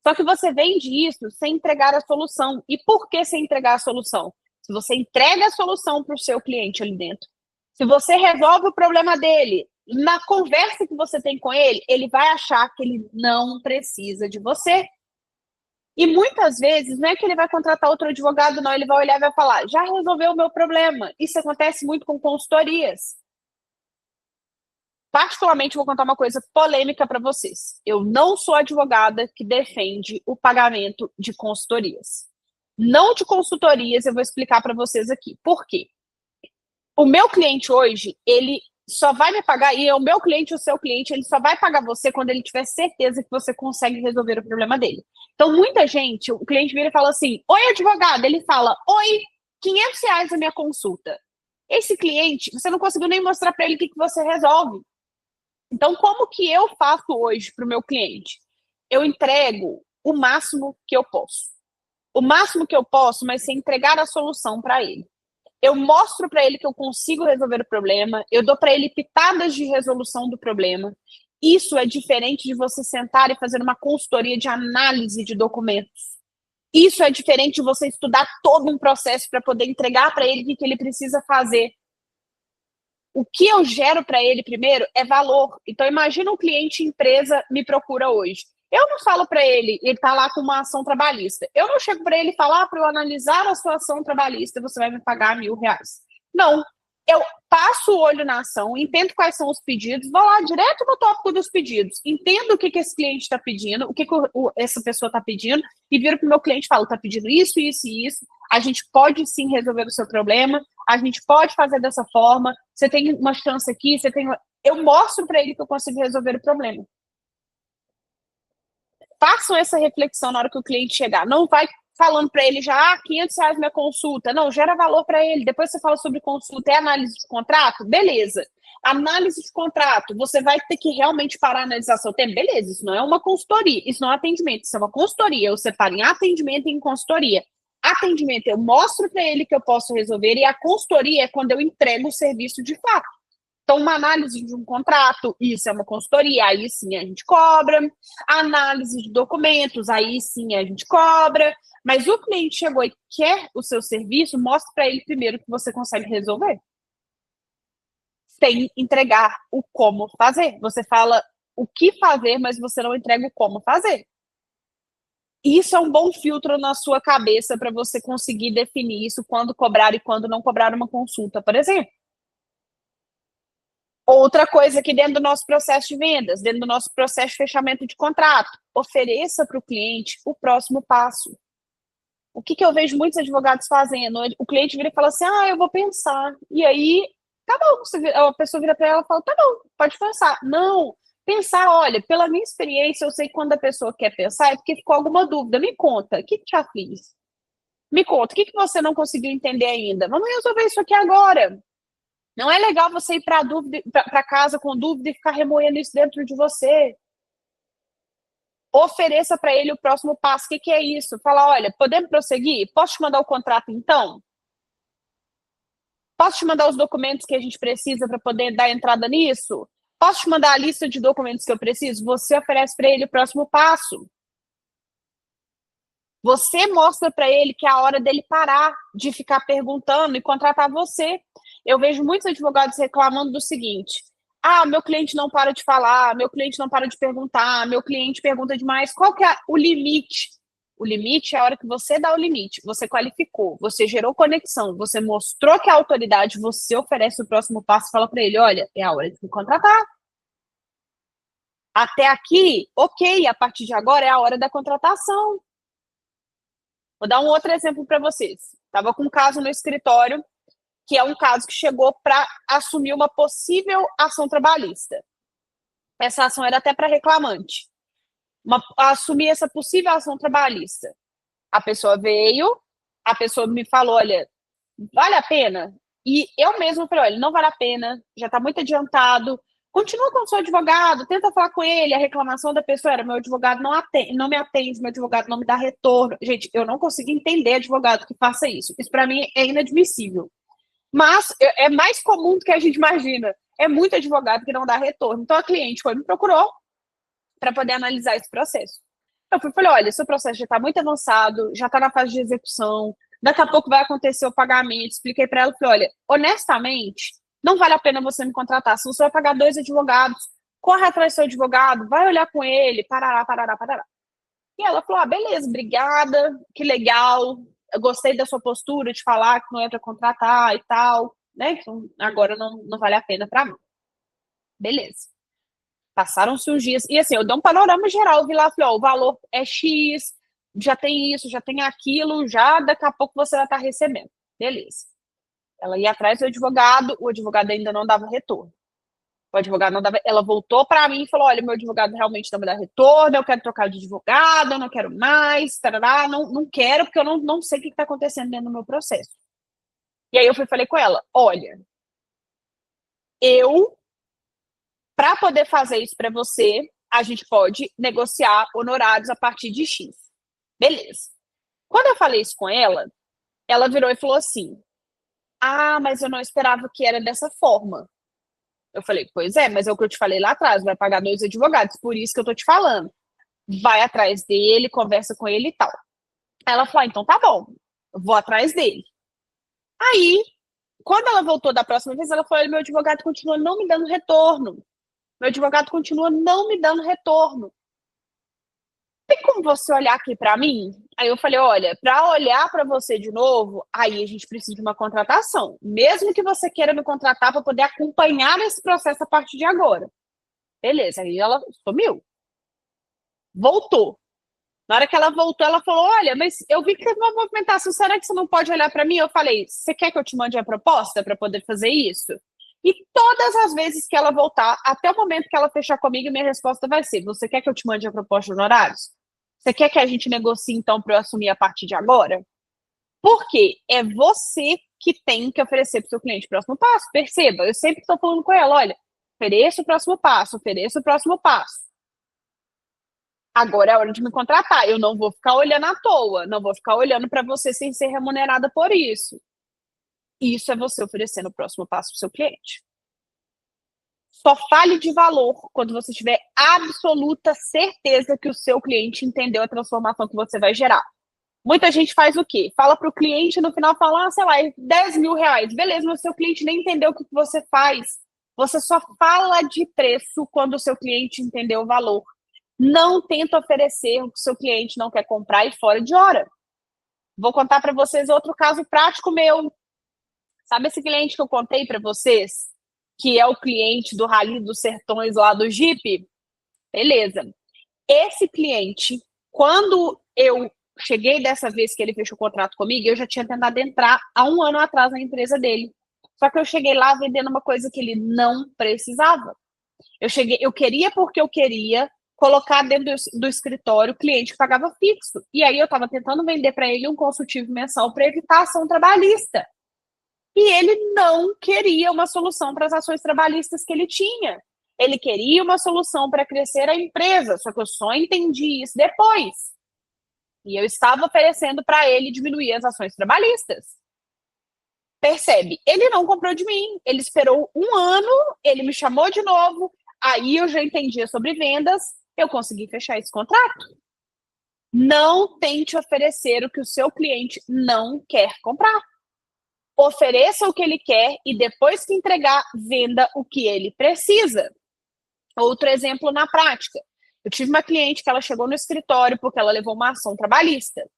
A: Só que você vende isso sem entregar a solução. E por que sem entregar a solução? Se você entrega a solução para o seu cliente ali dentro, se você resolve o problema dele, na conversa que você tem com ele, ele vai achar que ele não precisa de você. E muitas vezes, não é que ele vai contratar outro advogado, não. Ele vai olhar e vai falar, já resolveu o meu problema. Isso acontece muito com consultorias. Particularmente, vou contar uma coisa polêmica para vocês. Eu não sou advogada que defende o pagamento de consultorias. Não de consultorias, eu vou explicar para vocês aqui. Por quê? O meu cliente hoje, ele só vai me pagar, e o meu cliente, o seu cliente, ele só vai pagar você quando ele tiver certeza que você consegue resolver o problema dele. Então, muita gente, o cliente vira e fala assim, oi, advogado. Ele fala, oi, R$ 500 a minha consulta. Esse cliente, você não conseguiu nem mostrar para ele o que você resolve. Então, como que eu faço hoje para o meu cliente? Eu entrego o máximo que eu posso. O máximo que eu posso, mas sem entregar a solução para ele. Eu mostro para ele que eu consigo resolver o problema, eu dou para ele pitadas de resolução do problema. Isso é diferente de você sentar e fazer uma consultoria de análise de documentos. Isso é diferente de você estudar todo um processo para poder entregar para ele o que ele precisa fazer. O que eu gero para ele primeiro é valor. Então, imagina um cliente empresa me procura hoje. Eu não falo para ele está lá com uma ação trabalhista. Eu não chego para ele e falo, para eu analisar a sua ação trabalhista, você vai me pagar R$ 1.000. Não. Eu passo o olho na ação, entendo quais são os pedidos, vou lá direto no tópico dos pedidos, entendo o que esse cliente está pedindo, o que essa pessoa está pedindo, e viro para o meu cliente e falo, está pedindo isso, isso e isso, a gente pode sim resolver o seu problema, a gente pode fazer dessa forma, você tem uma chance aqui, eu mostro para ele que eu consigo resolver o problema. Façam essa reflexão na hora que o cliente chegar. Não vai falando para ele já, R$ 500 minha consulta. Não, gera valor para ele. Depois você fala sobre consulta, é análise de contrato? Beleza. Análise de contrato, você vai ter que realmente parar a analisar seu tempo? Beleza, isso não é uma consultoria, isso não é atendimento, isso é uma consultoria. Eu separo em atendimento e em consultoria. Atendimento, eu mostro para ele que eu posso resolver, e a consultoria é quando eu entrego o serviço de fato. Então, uma análise de um contrato, isso é uma consultoria, aí sim a gente cobra. Análise de documentos, aí sim a gente cobra. Mas o cliente chegou e quer o seu serviço, mostre para ele primeiro que você consegue resolver. Sem entregar o como fazer. Você fala o que fazer, mas você não entrega o como fazer. Isso é um bom filtro na sua cabeça para você conseguir definir isso, quando cobrar e quando não cobrar uma consulta, por exemplo. Outra coisa aqui dentro do nosso processo de vendas, dentro do nosso processo de fechamento de contrato, ofereça para o cliente o próximo passo. O que eu vejo muitos advogados fazendo? O cliente vira e fala assim, eu vou pensar. E aí, tá bom, a pessoa vira para ela e fala, tá bom, pode pensar. Não, pensar, olha, pela minha experiência, eu sei que quando a pessoa quer pensar é porque ficou alguma dúvida. Me conta, o que te aflige? Me conta, o que você não conseguiu entender ainda? Vamos resolver isso aqui agora. Não é legal você ir para casa com dúvida e ficar remoendo isso dentro de você. Ofereça para ele o próximo passo. O que é isso? Fala, olha, podemos prosseguir? Posso te mandar o contrato então? Posso te mandar os documentos que a gente precisa para poder dar entrada nisso? Posso te mandar a lista de documentos que eu preciso? Você oferece para ele o próximo passo. Você mostra para ele que é a hora dele parar de ficar perguntando e contratar você. Eu vejo muitos advogados reclamando do seguinte: meu cliente não para de falar, meu cliente não para de perguntar, meu cliente pergunta demais. Qual que é o limite? O limite é a hora que você dá o limite. Você qualificou, você gerou conexão, você mostrou que a autoridade, você oferece o próximo passo e fala para ele, olha, é a hora de me contratar. Até aqui, ok, a partir de agora é a hora da contratação. Vou dar um outro exemplo para vocês. Estava com um caso no escritório, que é um caso que chegou para assumir uma possível ação trabalhista. Essa ação era até para reclamante. Assumir essa possível ação trabalhista. A pessoa veio, a pessoa me falou, olha, vale a pena? E eu mesmo falei, olha, não vale a pena, já está muito adiantado, continua com o seu advogado, tenta falar com ele. A reclamação da pessoa era, meu advogado não me atende, meu advogado não me dá retorno. Gente, eu não consigo entender advogado que faça isso. Isso para mim é inadmissível. Mas é mais comum do que a gente imagina. É muito advogado que não dá retorno. Então a cliente me procurou para poder analisar esse processo. Eu falei, olha, seu processo já está muito avançado, já está na fase de execução, daqui a pouco vai acontecer o pagamento. Expliquei para ela, falei, olha, honestamente, não vale a pena você me contratar. Se você vai pagar 2 advogados, corre atrás do seu advogado, vai olhar com ele, parará, parará, parará. E ela falou, beleza, obrigada, que legal, eu gostei da sua postura de falar que não é para contratar e tal, né? Então, agora não vale a pena para mim. Beleza. Passaram-se uns dias, e assim, eu dei um panorama geral, eu vi lá, falei, o valor é X, já tem isso, já tem aquilo, já daqui a pouco você vai estar recebendo. Beleza. Ela ia atrás do advogado, o advogado ainda não dava retorno. O advogado não dava. Ela voltou para mim e falou: olha, meu advogado realmente não me dá retorno, eu quero trocar de advogado, eu não quero mais, tarará, não quero, porque eu não sei o que está acontecendo dentro do meu processo. E aí eu falei com ela: olha, para poder fazer isso para você, a gente pode negociar honorários a partir de X. Beleza. Quando eu falei isso com ela, ela virou e falou assim: mas eu não esperava que era dessa forma. Eu falei, pois é, mas é o que eu te falei lá atrás, vai pagar 2 advogados, por isso que eu tô te falando. Vai atrás dele, conversa com ele e tal. Ela falou, então tá bom, vou atrás dele. Aí, quando ela voltou da próxima vez, ela falou, meu advogado continua não me dando retorno. Meu advogado continua não me dando retorno. Tem como você olhar aqui para mim? Aí eu falei, olha, para olhar para você de novo, aí a gente precisa de uma contratação. Mesmo que você queira me contratar para poder acompanhar esse processo a partir de agora. Beleza, aí ela sumiu. Voltou. Na hora que ela voltou, ela falou, olha, mas eu vi que teve uma movimentação, será que você não pode olhar para mim? Eu falei, você quer que eu te mande a proposta para poder fazer isso? E todas as vezes que ela voltar, até o momento que ela fechar comigo, minha resposta vai ser, você quer que eu te mande a proposta de honorários? Você quer que a gente negocie, então, para eu assumir a partir de agora? Porque é você que tem que oferecer para o seu cliente o próximo passo. Perceba, eu sempre estou falando com ela, olha, ofereça o próximo passo, ofereça o próximo passo. Agora é a hora de me contratar. Eu não vou ficar olhando à toa, não vou ficar olhando para você sem ser remunerada por isso. Isso é você oferecendo o próximo passo para o seu cliente. Só fale de valor quando você tiver absoluta certeza que o seu cliente entendeu a transformação que você vai gerar. Muita gente faz o quê? Fala para o cliente, no final fala, sei lá, 10 mil reais. Beleza, mas o seu cliente nem entendeu o que você faz. Você só fala de preço quando o seu cliente entendeu o valor. Não tenta oferecer o que o seu cliente não quer comprar e fora de hora. Vou contar para vocês outro caso prático meu. Sabe esse cliente que eu contei para vocês? Que é o cliente do Rally dos Sertões lá do Jeep? Beleza. Esse cliente, quando eu cheguei dessa vez que ele fechou o contrato comigo, eu já tinha tentado entrar há 1 ano atrás na empresa dele. Só que eu cheguei lá vendendo uma coisa que ele não precisava. Eu queria porque eu queria colocar dentro do escritório o cliente que pagava fixo. E aí eu estava tentando vender para ele um consultivo mensal para evitar ação trabalhista. E ele não queria uma solução para as ações trabalhistas que ele tinha. Ele queria uma solução para crescer a empresa, só que eu só entendi isso depois. E eu estava oferecendo para ele diminuir as ações trabalhistas. Percebe? Ele não comprou de mim. Ele esperou 1 ano, ele me chamou de novo, aí eu já entendia sobre vendas, eu consegui fechar esse contrato. Não tente oferecer o que o seu cliente não quer comprar. Ofereça o que ele quer e depois que entregar, venda o que ele precisa. Outro exemplo na prática. Eu tive uma cliente que ela chegou no escritório porque ela levou uma ação trabalhista.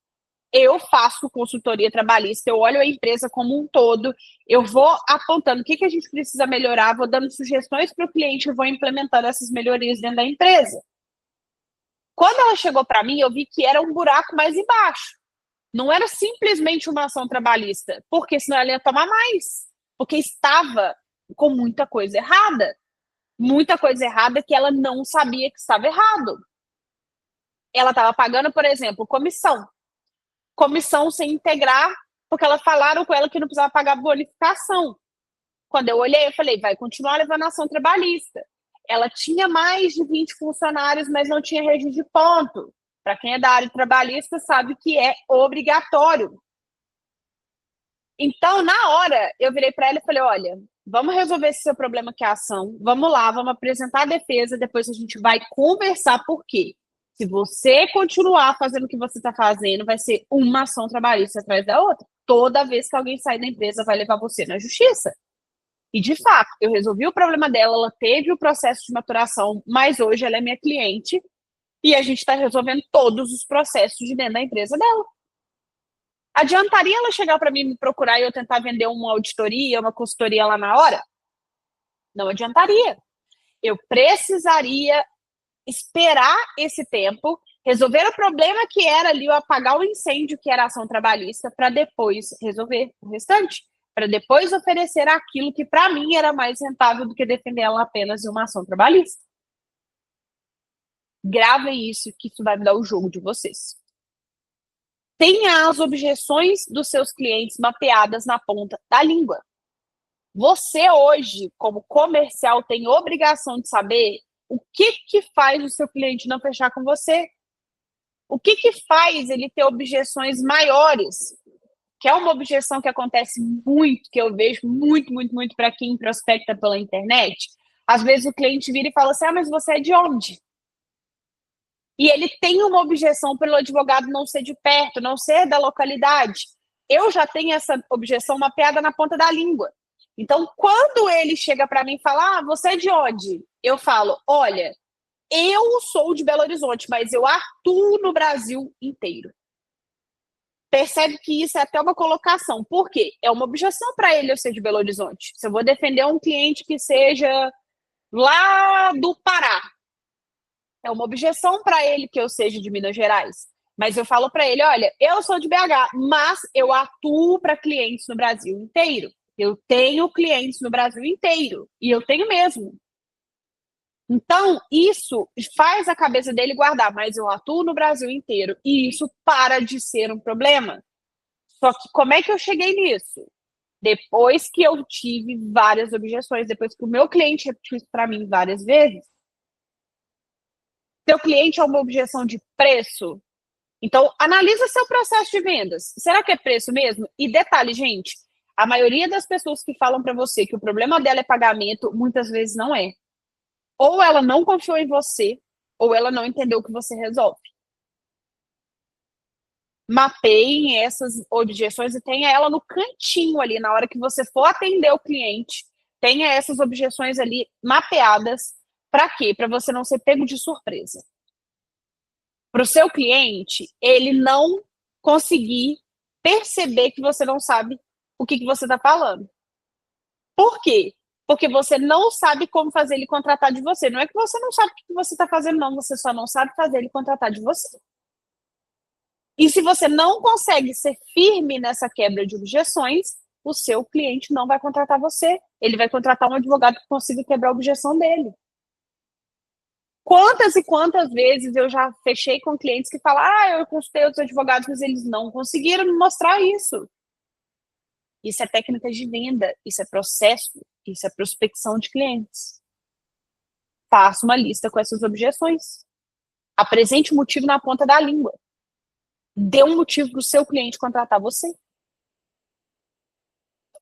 A: Eu faço consultoria trabalhista, eu olho a empresa como um todo, eu vou apontando o que a gente precisa melhorar, vou dando sugestões para o cliente e vou implementando essas melhorias dentro da empresa. Quando ela chegou para mim, eu vi que era um buraco mais embaixo. Não era simplesmente uma ação trabalhista, porque senão ela ia tomar mais, porque estava com muita coisa errada. Muita coisa errada que ela não sabia que estava errado. Ela estava pagando, por exemplo, comissão sem integrar, porque elas falaram com ela que não precisava pagar bonificação. Quando eu olhei, eu falei, vai continuar levando ação trabalhista. Ela tinha mais de 20 funcionários, mas não tinha registro de ponto. Para quem é da área trabalhista, sabe que é obrigatório. Então, na hora, eu virei para ela e falei, olha, vamos resolver esse seu problema que é a ação, vamos lá, vamos apresentar a defesa, depois a gente vai conversar por quê. Se você continuar fazendo o que você está fazendo, vai ser uma ação trabalhista atrás da outra. Toda vez que alguém sair da empresa, vai levar você na justiça. E, de fato, eu resolvi o problema dela, ela teve o processo de maturação, mas hoje ela é minha cliente e a gente está resolvendo todos os processos de dentro da empresa dela. Adiantaria ela chegar para mim, me procurar e eu tentar vender uma auditoria, uma consultoria lá na hora? Não adiantaria. Eu precisaria esperar esse tempo, resolver o problema que era ali, apagar o incêndio que era a ação trabalhista, para depois resolver o restante, para depois oferecer aquilo que para mim era mais rentável do que defender ela apenas em uma ação trabalhista. Gravem isso, que isso vai mudar o jogo de vocês. Tenha as objeções dos seus clientes mapeadas na ponta da língua. Você hoje, como comercial, tem obrigação de saber o que faz o seu cliente não fechar com você. O que faz ele ter objeções maiores? Que é uma objeção que acontece muito, que eu vejo muito para quem prospecta pela internet. Às vezes o cliente vira e fala assim, mas você é de onde? E ele tem uma objeção pelo advogado não ser de perto, não ser da localidade. Eu já tenho essa objeção mapeada na ponta da língua. Então, quando ele chega para mim e fala, você é de onde? Eu falo, olha, eu sou de Belo Horizonte, mas eu atuo no Brasil inteiro. Percebe que isso é até uma colocação. Por quê? É uma objeção para ele eu ser de Belo Horizonte. Se eu vou defender um cliente que seja lá do Pará, é uma objeção para ele que eu seja de Minas Gerais. Mas eu falo para ele, olha, eu sou de BH, mas eu atuo para clientes no Brasil inteiro. Eu tenho clientes no Brasil inteiro. E eu tenho mesmo. Então, isso faz a cabeça dele guardar, mas eu atuo no Brasil inteiro. E isso para de ser um problema. Só que como é que eu cheguei nisso? Depois que eu tive várias objeções, depois que o meu cliente repetiu isso para mim várias vezes, seu cliente é uma objeção de preço? Então, analisa seu processo de vendas. Será que é preço mesmo? E detalhe, gente, a maioria das pessoas que falam para você que o problema dela é pagamento, muitas vezes não é. Ou ela não confiou em você, ou ela não entendeu o que você resolve. Mapeiem essas objeções e tenha ela no cantinho ali, na hora que você for atender o cliente, tenha essas objeções ali mapeadas. Para quê? Para você não ser pego de surpresa. para o seu cliente ele não conseguir perceber que você não sabe o que você está falando. Por quê? Porque você não sabe como fazer ele contratar de você. Não é que você não sabe o que você está fazendo, não. Você só não sabe fazer ele contratar de você. E se você não consegue ser firme nessa quebra de objeções, o seu cliente não vai contratar você. Ele vai contratar um advogado que consiga quebrar a objeção dele. Quantas e quantas vezes eu já fechei com clientes que falam: eu consultei outros advogados, mas eles não conseguiram me mostrar isso. Isso é técnica de venda, isso é processo, isso é prospecção de clientes. Faça uma lista com essas objeções. Apresente o motivo na ponta da língua. Dê um motivo para o seu cliente contratar você.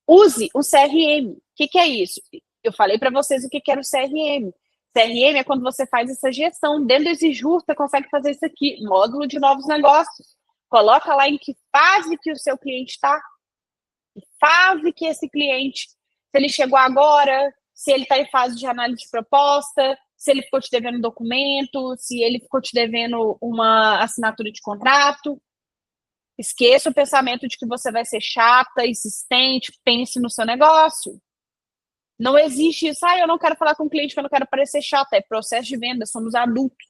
A: Use o CRM. O que é isso? Eu falei para vocês o que era o CRM. CRM é quando você faz essa gestão. Dentro do Exijur, você consegue fazer isso aqui. Módulo de novos negócios. Coloca lá em que fase que o seu cliente está. Fase que esse cliente, se ele chegou agora, se ele está em fase de análise de proposta, se ele ficou te devendo documento, se ele ficou te devendo uma assinatura de contrato. Esqueça o pensamento de que você vai ser chata, insistente, pense no seu negócio. Não existe isso. Eu não quero falar com o cliente porque eu não quero parecer chata. É processo de venda, somos adultos.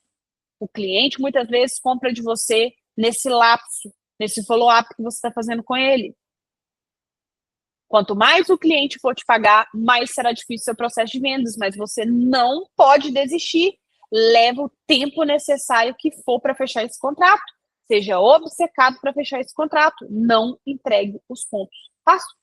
A: O cliente muitas vezes compra de você nesse lapso, nesse follow-up que você está fazendo com ele. Quanto mais o cliente for te pagar, mais será difícil o seu processo de vendas, mas você não pode desistir. Leva o tempo necessário que for para fechar esse contrato. Seja obcecado para fechar esse contrato. Não entregue os pontos. Fácil.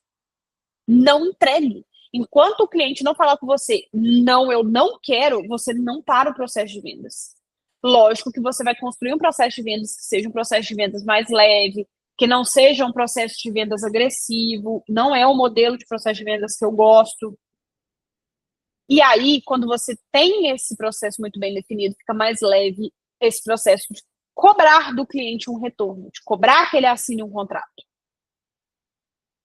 A: Não entregue. Enquanto o cliente não falar com você, não, eu não quero, você não para o processo de vendas. Lógico que você vai construir um processo de vendas que seja um processo de vendas mais leve, que não seja um processo de vendas agressivo, não é o modelo de processo de vendas que eu gosto. E aí, quando você tem esse processo muito bem definido, fica mais leve esse processo de cobrar do cliente um retorno, de cobrar que ele assine um contrato.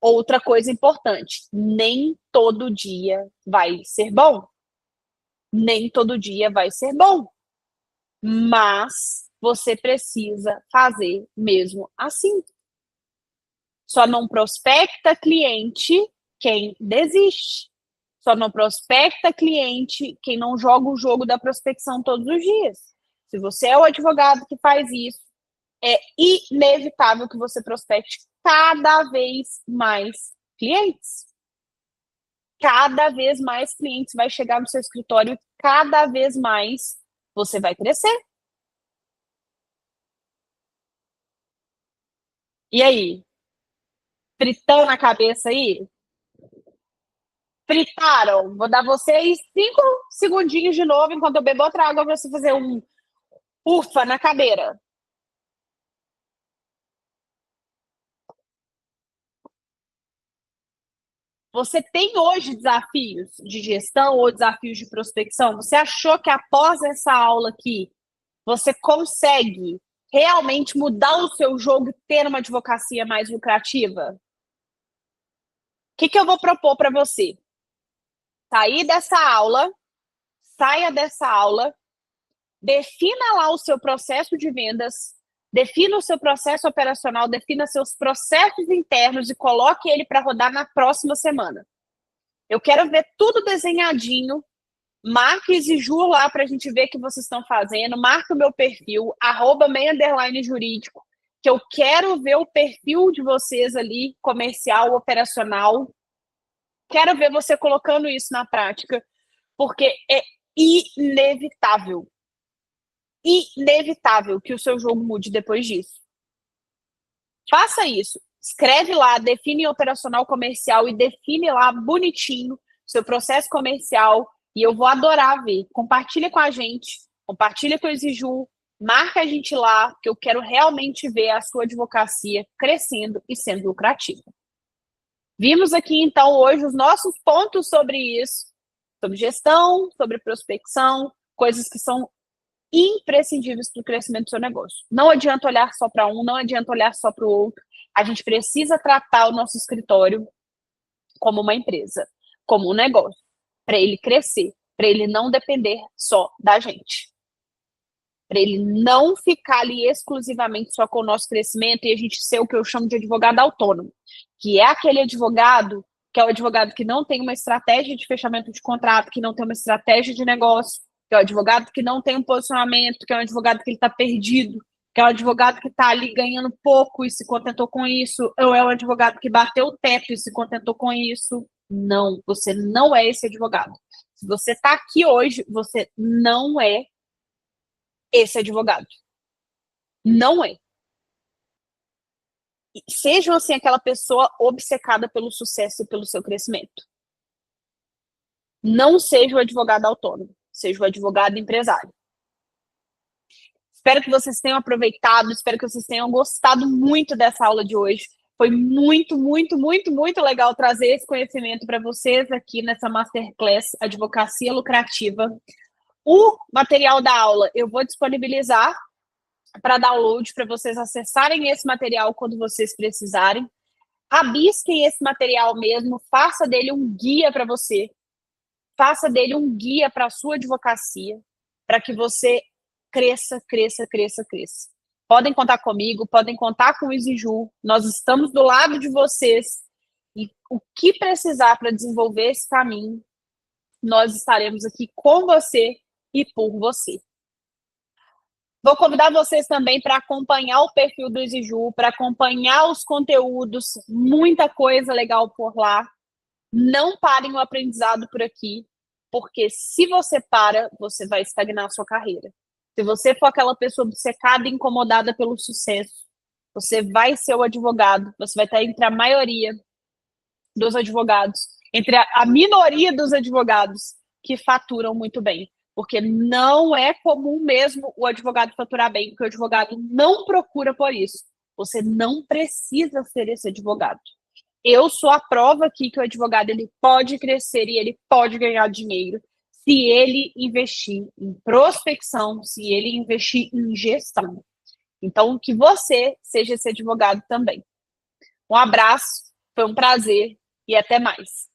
A: Outra coisa importante, nem todo dia vai ser bom. Nem todo dia vai ser bom. Mas você precisa fazer mesmo assim. Só não prospecta cliente quem desiste. Só não prospecta cliente quem não joga o jogo da prospecção todos os dias. Se você é o advogado que faz isso, é inevitável que você prospecte cada vez mais clientes. Cada vez mais clientes vai chegar no seu escritório e cada vez mais você vai crescer. E aí? Fritão na cabeça aí? Fritaram. Vou dar vocês 5 segundinhos de novo enquanto eu bebo outra água para você fazer um ufa na cadeira. Você tem hoje desafios de gestão ou desafios de prospecção? Você achou que após essa aula aqui, você consegue realmente mudar o seu jogo e ter uma advocacia mais lucrativa? O que eu vou propor para você? Saia dessa aula, defina lá o seu processo de vendas, defina o seu processo operacional, defina seus processos internos e coloque ele para rodar na próxima semana. Eu quero ver tudo desenhadinho. Marque Exijur lá para a gente ver o que vocês estão fazendo. Marque o meu perfil, @meia_jurídico, que eu quero ver o perfil de vocês ali, comercial, operacional. Quero ver você colocando isso na prática, porque é inevitável que o seu jogo mude depois disso. Faça isso. Escreve lá, define operacional comercial e define lá bonitinho seu processo comercial e eu vou adorar ver. Compartilha com a gente, compartilha com o Exijur, marca a gente lá, que eu quero realmente ver a sua advocacia crescendo e sendo lucrativa. Vimos aqui, então, hoje os nossos pontos sobre isso, sobre gestão, sobre prospecção, coisas que são imprescindíveis para o crescimento do seu negócio. Não adianta olhar só para um, não adianta olhar só para o outro. A gente precisa tratar o nosso escritório como uma empresa, como um negócio, para ele crescer, para ele não depender só da gente. para ele não ficar ali exclusivamente só com o nosso crescimento e a gente ser o que eu chamo de advogado autônomo, que é aquele advogado que é o advogado que não tem uma estratégia de fechamento de contrato, que não tem uma estratégia de negócio, que é o advogado que não tem um posicionamento, que é um advogado que ele está perdido, que é um advogado que está ali ganhando pouco e se contentou com isso, ou é um advogado que bateu o teto e se contentou com isso. Não, você não é esse advogado. Se você está aqui hoje, você não é esse advogado. Não é. Sejam assim aquela pessoa obcecada pelo sucesso e pelo seu crescimento. Não seja o advogado autônomo, seja o advogado empresário. Espero que vocês tenham aproveitado, espero que vocês tenham gostado muito dessa aula de hoje. Foi muito, muito, muito, muito legal trazer esse conhecimento para vocês aqui nessa Masterclass Advocacia Lucrativa. O material da aula eu vou disponibilizar para download, para vocês acessarem esse material quando vocês precisarem. Rabisquem esse material mesmo, faça dele um guia para você, faça dele um guia para a sua advocacia, para que você cresça, cresça, cresça, cresça. Podem contar comigo, podem contar com o EasyJu, nós estamos do lado de vocês e o que precisar para desenvolver esse caminho, nós estaremos aqui com você e por você. Vou convidar vocês também para acompanhar o perfil do EasyJu, para acompanhar os conteúdos, muita coisa legal por lá. Não parem o aprendizado por aqui, porque se você para, você vai estagnar a sua carreira. Se você for aquela pessoa obcecada e incomodada pelo sucesso, você vai ser o advogado, você vai estar entre a maioria dos advogados, entre a minoria dos advogados que faturam muito bem. Porque não é comum mesmo o advogado faturar bem, porque o advogado não procura por isso. Você não precisa ser esse advogado. Eu sou a prova aqui que o advogado ele pode crescer e ele pode ganhar dinheiro se ele investir em prospecção, se ele investir em gestão. Então, que você seja esse advogado também. Um abraço, foi um prazer e até mais.